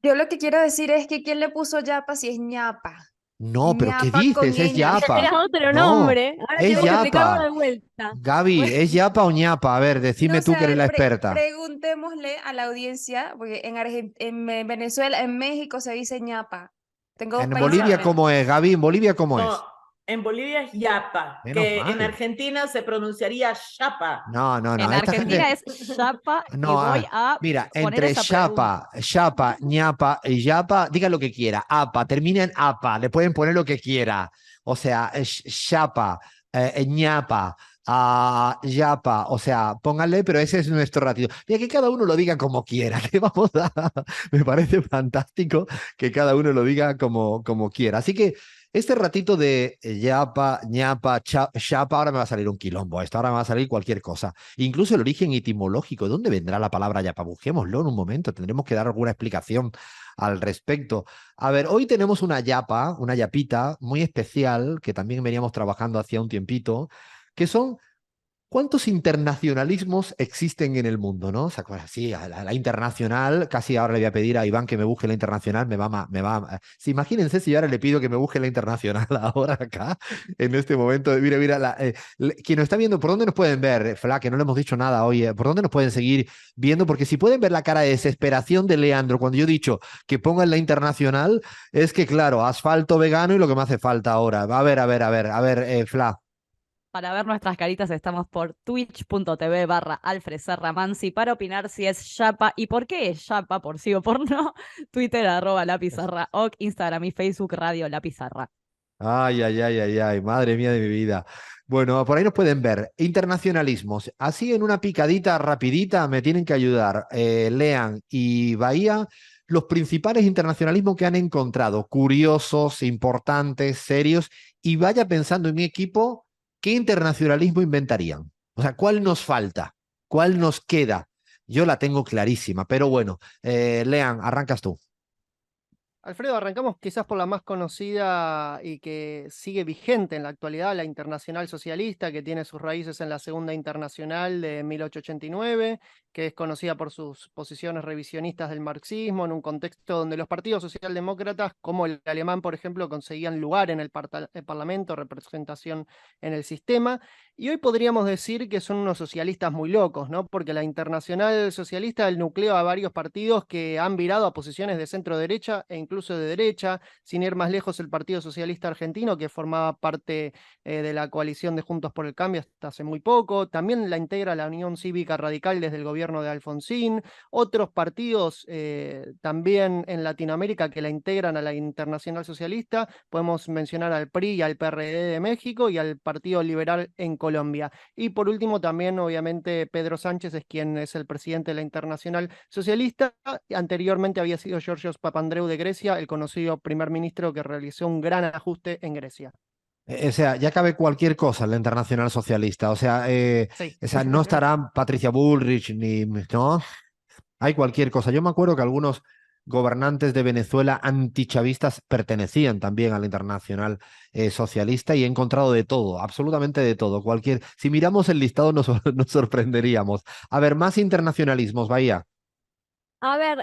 Yo lo que quiero decir es que ¿quién le puso yapa si es ñapa? No, pero ¿qué ñapa con dices? Es ñ. yapa. Era otro No, nombre. Ahora es tienes que explicarlo yapa. de vuelta. Gaby, Bueno, ¿es yapa o ñapa? A ver, decime no tú sé, que a eres ver, la experta. preguntémosle a la audiencia, porque en Venezuela, en México se dice ñapa. Tengo dos En países Bolivia, diferentes. ¿cómo es, Gaby? ¿En Bolivia cómo No, es? En Bolivia es yapa, Menos que en mal. Argentina se pronunciaría chapa. No, no, no. En Esta Argentina gente. es chapa y No, voy a mira, poner entre esa pregunta. chapa, ñapa y yapa, diga lo que quiera. Apa, termina en apa, le pueden poner lo que quiera. O sea, chapa, ñapa, yapa, o sea, pónganle, pero ese es nuestro ratito. Mira, que cada uno lo diga como quiera, que vamos a. Me parece fantástico que cada uno lo diga como quiera. Así que este ratito de yapa, ñapa, chapa, ahora me va a salir un quilombo esto, ahora me va a salir cualquier cosa. Incluso el origen etimológico, ¿de dónde vendrá la palabra yapa? Busquémoslo en un momento, tendremos que dar alguna explicación al respecto. A ver, hoy tenemos una yapa, una yapita muy especial, que también veníamos trabajando hacía un tiempito, que son ¿cuántos internacionalismos existen en el mundo, no? O sea, pues, sí, la internacional, casi ahora le voy a pedir a Iván que me busque la internacional, sí, imagínense si yo ahora le pido que me busque la internacional ahora acá, en este momento. Mira, mira, quien nos está viendo, ¿por dónde nos pueden ver? Fla, que no le hemos dicho nada hoy, ¿por dónde nos pueden seguir viendo? Porque si pueden ver la cara de desesperación de Leandro cuando yo he dicho que pongan la internacional, es que, claro, asfalto vegano y lo que me hace falta ahora. A ver, Fla. Para ver nuestras caritas estamos por twitch.tv/Alfred Serra Mansi para opinar si es yapa y por qué es yapa, por sí o por no. Twitter @La Pizarra, ok, Instagram y Facebook Radio La Pizarra. Ay, madre mía de mi vida. Bueno, por ahí nos pueden ver. Internacionalismos. Así en una picadita rapidita me tienen que ayudar. Lean y Bahía los principales internacionalismos que han encontrado, curiosos, importantes, serios, y vaya pensando en mi equipo, ¿qué internacionalismo inventarían? O sea, ¿cuál nos falta? ¿Cuál nos queda? Yo la tengo clarísima, pero bueno, Lean, arrancas tú. Alfredo, arrancamos quizás por la más conocida y que sigue vigente en la actualidad, la Internacional Socialista, que tiene sus raíces en la Segunda Internacional de 1889, que es conocida por sus posiciones revisionistas del marxismo, en un contexto donde los partidos socialdemócratas, como el alemán, por ejemplo, conseguían lugar en el Parlamento, representación en el sistema. Y hoy podríamos decir que son unos socialistas muy locos, ¿no? Porque la Internacional Socialista nuclea a varios partidos que han virado a posiciones de centro derecha e incluso de derecha, sin ir más lejos el Partido Socialista Argentino, que formaba parte de la coalición de Juntos por el Cambio hasta hace muy poco. También la integra la Unión Cívica Radical desde el gobierno de Alfonsín. Otros partidos también en Latinoamérica que la integran a la Internacional Socialista. Podemos mencionar al PRI y al PRD de México y al Partido Liberal en Colombia. Y por último también obviamente Pedro Sánchez es quien es el presidente de la Internacional Socialista. Anteriormente había sido Georgios Papandreou de Grecia, el conocido primer ministro que realizó un gran ajuste en Grecia. O sea, ya cabe cualquier cosa en la Internacional Socialista. Sí. O sea, no estará Patricia Bullrich ni, ¿no? Hay cualquier cosa. Yo me acuerdo que algunos gobernantes de Venezuela antichavistas pertenecían también a la Internacional Socialista y he encontrado de todo, absolutamente de todo. Si miramos el listado nos sorprenderíamos. A ver, más internacionalismos, Bahía. A ver,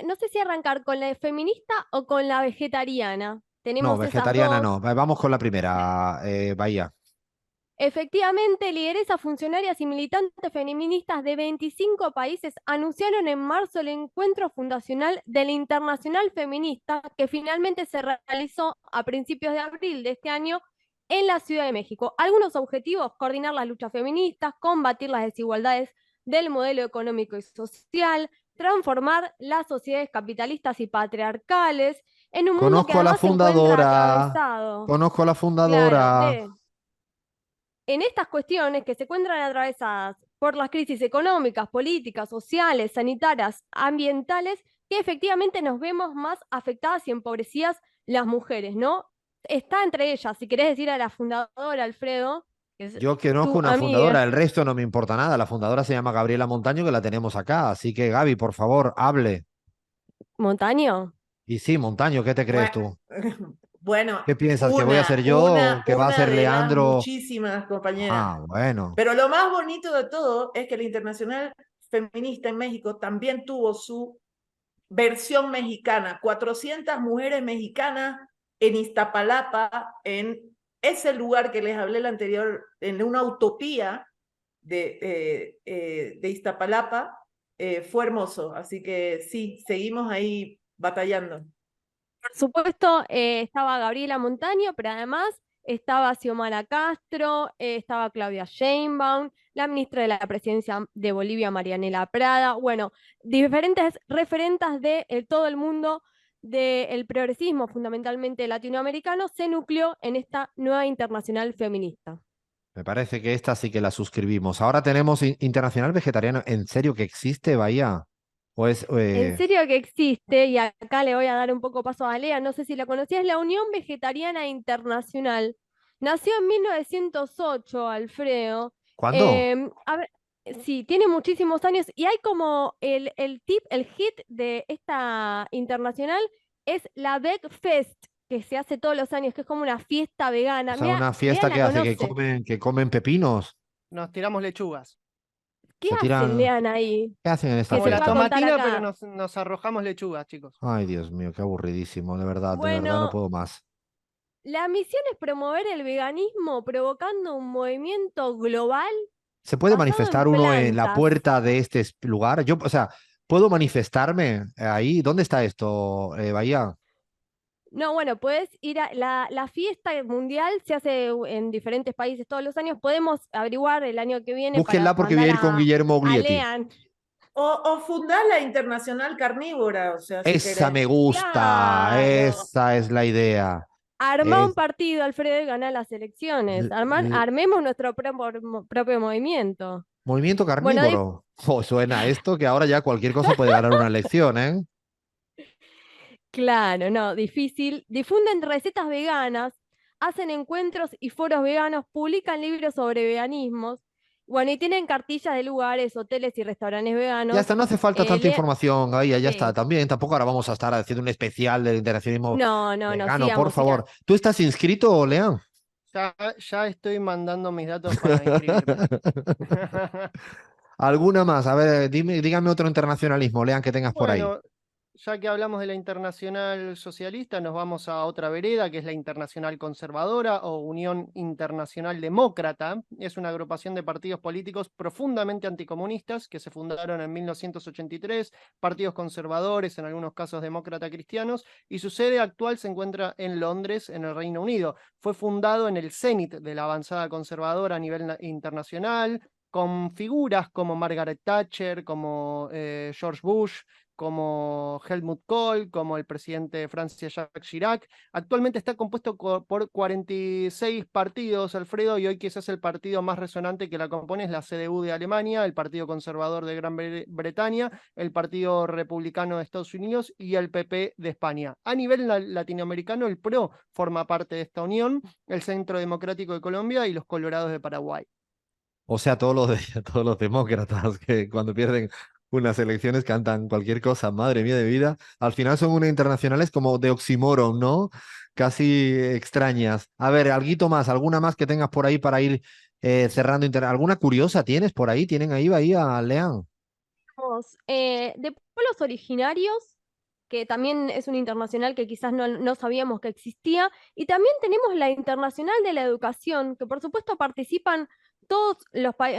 no sé si arrancar con la feminista o con la vegetariana. No, Tenemos esas vegetariana dos. no. Vamos con la primera, Bahía. Efectivamente, lideresas, funcionarias y militantes feministas de 25 países anunciaron en marzo el encuentro fundacional de la Internacional Feminista, que finalmente se realizó a principios de abril de este año en la Ciudad de México. Algunos objetivos: coordinar las luchas feministas, combatir las desigualdades del modelo económico y social, transformar las sociedades capitalistas y patriarcales en un mundo que Conozco a la además se encuentra fundadora. atravesado, Conozco a la claro, fundadora. en estas cuestiones que se encuentran atravesadas por las crisis económicas, políticas, sociales, sanitarias, ambientales, que efectivamente nos vemos más afectadas y empobrecidas las mujeres, ¿no? Está entre ellas, si querés decir a la fundadora, Alfredo, que es Yo conozco tu una fundadora, amiga, el resto no me importa nada. La fundadora se llama Gabriela Montaño, que la tenemos acá. Así que, Gaby, por favor, hable. Montaño. Y sí, Montaño, ¿qué te crees Bueno, tú? bueno, ¿Qué piensas? ¿Que voy a ser yo o que va a una ser de las Leandro? muchísimas compañeras. Ah, bueno. Pero lo más bonito de todo es que la Internacional Feminista en México también tuvo su versión mexicana. 400 mujeres mexicanas en Iztapalapa, en ese lugar que les hablé el anterior, en una utopía de Iztapalapa, fue hermoso. Así que sí, seguimos ahí batallando. Por supuesto, estaba Gabriela Montaño, pero además estaba Xiomara Castro, estaba Claudia Sheinbaum, la ministra de la Presidencia de Bolivia, Marianela Prada, bueno, diferentes referentas de todo el mundo del progresismo, fundamentalmente latinoamericano, se nucleó en esta nueva internacional feminista. Me parece que esta sí que la suscribimos. Ahora tenemos Internacional Vegetariano. ¿En serio que existe, Bahía? ¿O es, En serio que existe, y acá le voy a dar un poco paso a Lea, no sé si la conocías, es la Unión Vegetariana Internacional. Nació en 1908, Alfredo. ¿Cuándo? A ver, sí, tiene muchísimos años y hay como el hit de esta internacional es la Veg Fest, que se hace todos los años, que es como una fiesta O vegana. sea, Mira, una Lea fiesta la que hace conoce. que comen pepinos. Nos tiramos lechugas. ¿Qué Se hacen, tiran. Lean, ahí? ¿Qué hacen en esta Que Como se la los va a fiesta? contar tomatina, pero acá. nos arrojamos lechugas, chicos. Ay, Dios mío, qué aburridísimo, de verdad no Bueno, puedo más. la misión es promover el veganismo provocando un movimiento global ¿Se puede basado manifestar en uno en la plantas. puerta de este lugar? Yo, o sea, ¿puedo manifestarme ahí? ¿Dónde está esto, Bahía? No, bueno, puedes ir a la fiesta mundial, se hace en diferentes países todos los años. Podemos averiguar el año que viene para Búsquenla porque voy a mandar ir con Guillermo a Oglietti. Lean. O fundar la Internacional Carnívora, o sea, si Esa me querés. gusta, Claro. esa es la idea. Armá un Es- partido, Alfredo, y ganá las elecciones. l- l- Armemos nuestro propio movimiento. movimiento Bueno, carnívoro. Oh, suena a esto que ahora ya cualquier cosa puede ganar una elección, ¿eh? claro, no, difícil. Difunden recetas veganas, hacen encuentros y foros veganos, publican libros sobre veganismos. Bueno, y tienen cartillas de lugares, hoteles y restaurantes Ya veganos. está, no hace falta tanta Le- información, Bahía, ya está. sí. También, tampoco ahora vamos a estar haciendo un especial del internacionalismo No, vegano, por sigamos, favor. ¿Tú estás inscrito, Leán? Ya estoy mandando mis datos para inscribirme. ¿Alguna más? A ver, dígame otro internacionalismo, Lean, que tengas por ahí. Bueno, ya que hablamos de la Internacional Socialista, nos vamos a otra vereda, que es la Internacional Conservadora o Unión Internacional Demócrata. Es una agrupación de partidos políticos profundamente anticomunistas que se fundaron en 1983, partidos conservadores, en algunos casos demócrata cristianos, y su sede actual se encuentra en Londres, en el Reino Unido. Fue fundado en el cenit de la avanzada conservadora a nivel internacional, con figuras como Margaret Thatcher, como George Bush, como Helmut Kohl, como el presidente de Francia Jacques Chirac. Actualmente está compuesto por 46 partidos, Alfredo, y hoy quizás el partido más resonante que la compone es la CDU de Alemania, el Partido Conservador de Gran Bretaña, el Partido Republicano de Estados Unidos y el PP de España. A nivel latinoamericano, el PRO forma parte de esta unión, el Centro Democrático de Colombia y los Colorados de Paraguay. O sea, todos los demócratas que cuando pierden unas elecciones cantan cualquier cosa, madre mía de vida. Al final son unas internacionales como de oxímoron, ¿no? Casi extrañas. A ver, alguito más, alguna más que tengas por ahí para ir cerrando. ¿Alguna curiosa tienes por ahí? ¿Tienen ahí, Bahía, Leán? De pueblos originarios, que también es un internacional que quizás no sabíamos que existía, y también tenemos la Internacional de la Educación, que por supuesto participan todos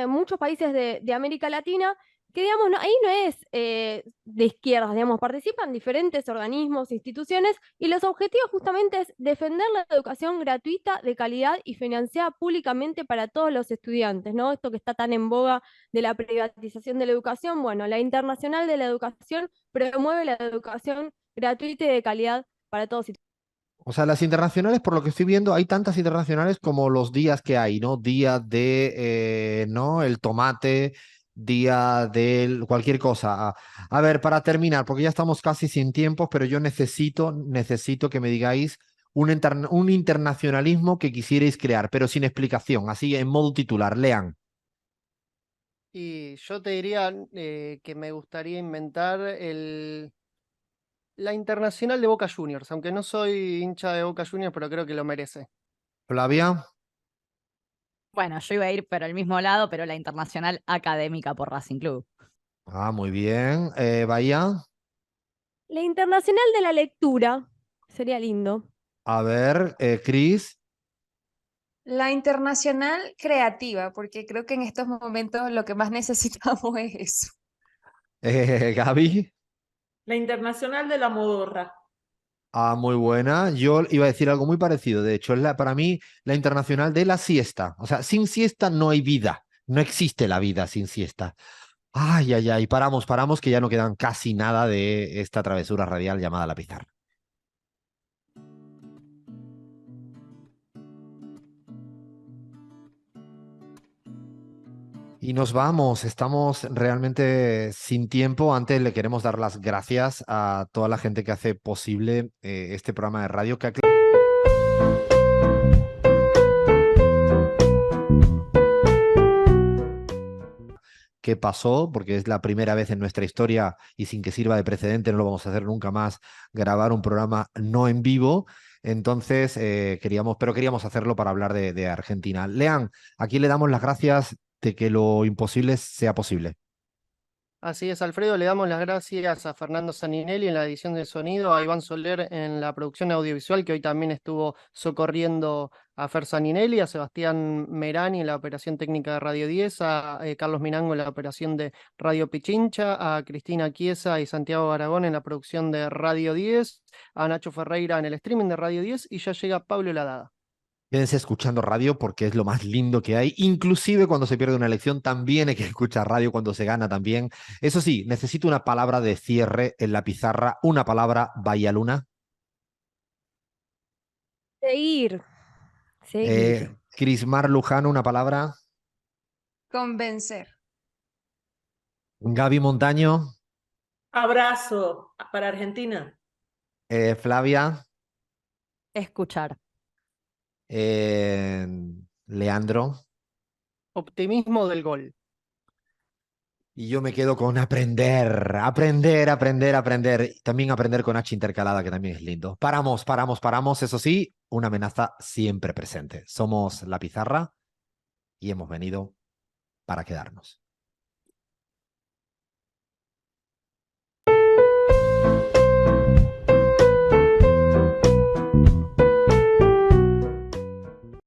muchos países de América Latina, que digamos, ahí no es de izquierdas, digamos, participan diferentes organismos, instituciones, y los objetivos justamente es defender la educación gratuita, de calidad y financiada públicamente para todos los estudiantes, ¿no? Esto que está tan en boga de la privatización de la educación, bueno, la Internacional de la Educación promueve la educación gratuita y de calidad para todos y todas. O sea, las internacionales, por lo que estoy viendo, hay tantas internacionales como los días que hay, ¿no? Día de, ¿no? El tomate, día de cualquier cosa. A ver, para terminar, porque ya estamos casi sin tiempo, pero yo necesito que me digáis un internacionalismo que quisierais crear, pero sin explicación, así en modo titular. Lean. Y yo te diría que me gustaría inventar la Internacional de Boca Juniors, aunque no soy hincha de Boca Juniors, pero creo que lo merece. Flavia. Bueno, yo iba a ir por el mismo lado, pero la Internacional Académica por Racing Club. Ah, muy bien. Bahía. La Internacional de la Lectura, sería lindo. A ver, Cris. La internacional creativa, porque creo que en estos momentos lo que más necesitamos es eso. Gaby. La Internacional de la Modorra. Ah, muy buena. Yo iba a decir algo muy parecido. De hecho, es para mí la internacional de la siesta. O sea, sin siesta no hay vida. No existe la vida sin siesta. Ay, ay, ay. Paramos, que ya no quedan casi nada de esta travesura radial llamada La Pizarra. Y nos vamos, estamos realmente sin tiempo. Antes le queremos dar las gracias a toda la gente que hace posible este programa de radio. Que pasó, porque es la primera vez en nuestra historia y sin que sirva de precedente, no lo vamos a hacer nunca más, grabar un programa no en vivo. Entonces, queríamos hacerlo para hablar de Argentina. Lean, aquí le damos las gracias de que lo imposible sea posible. Así es, Alfredo, le damos las gracias a Fernando Saninelli en la edición de sonido, a Iván Soler en la producción audiovisual, que hoy también estuvo socorriendo a Fer Saninelli, a Sebastián Merani en la operación técnica de Radio 10, a Carlos Minango en la operación de Radio Pichincha, a Cristina Chiesa y Santiago Aragón en la producción de Radio 10, a Nacho Ferreira en el streaming de Radio 10 y ya llega Pablo Ladada. Quédense escuchando radio porque es lo más lindo que hay. Inclusive cuando se pierde una elección también hay que escuchar radio, cuando se gana también. Eso sí, necesito una palabra de cierre en la pizarra. Una palabra, Bahía Luna. Seguir. Seguir. Crismar Lujano, una palabra. Convencer. Gaby Montaño. Abrazo para Argentina. Flavia. Escuchar. Leandro. Optimismo del gol. Y yo me quedo con aprender. También aprender con H intercalada, que también es lindo. Paramos. Eso sí, una amenaza siempre presente. Somos La Pizarra y hemos venido para quedarnos.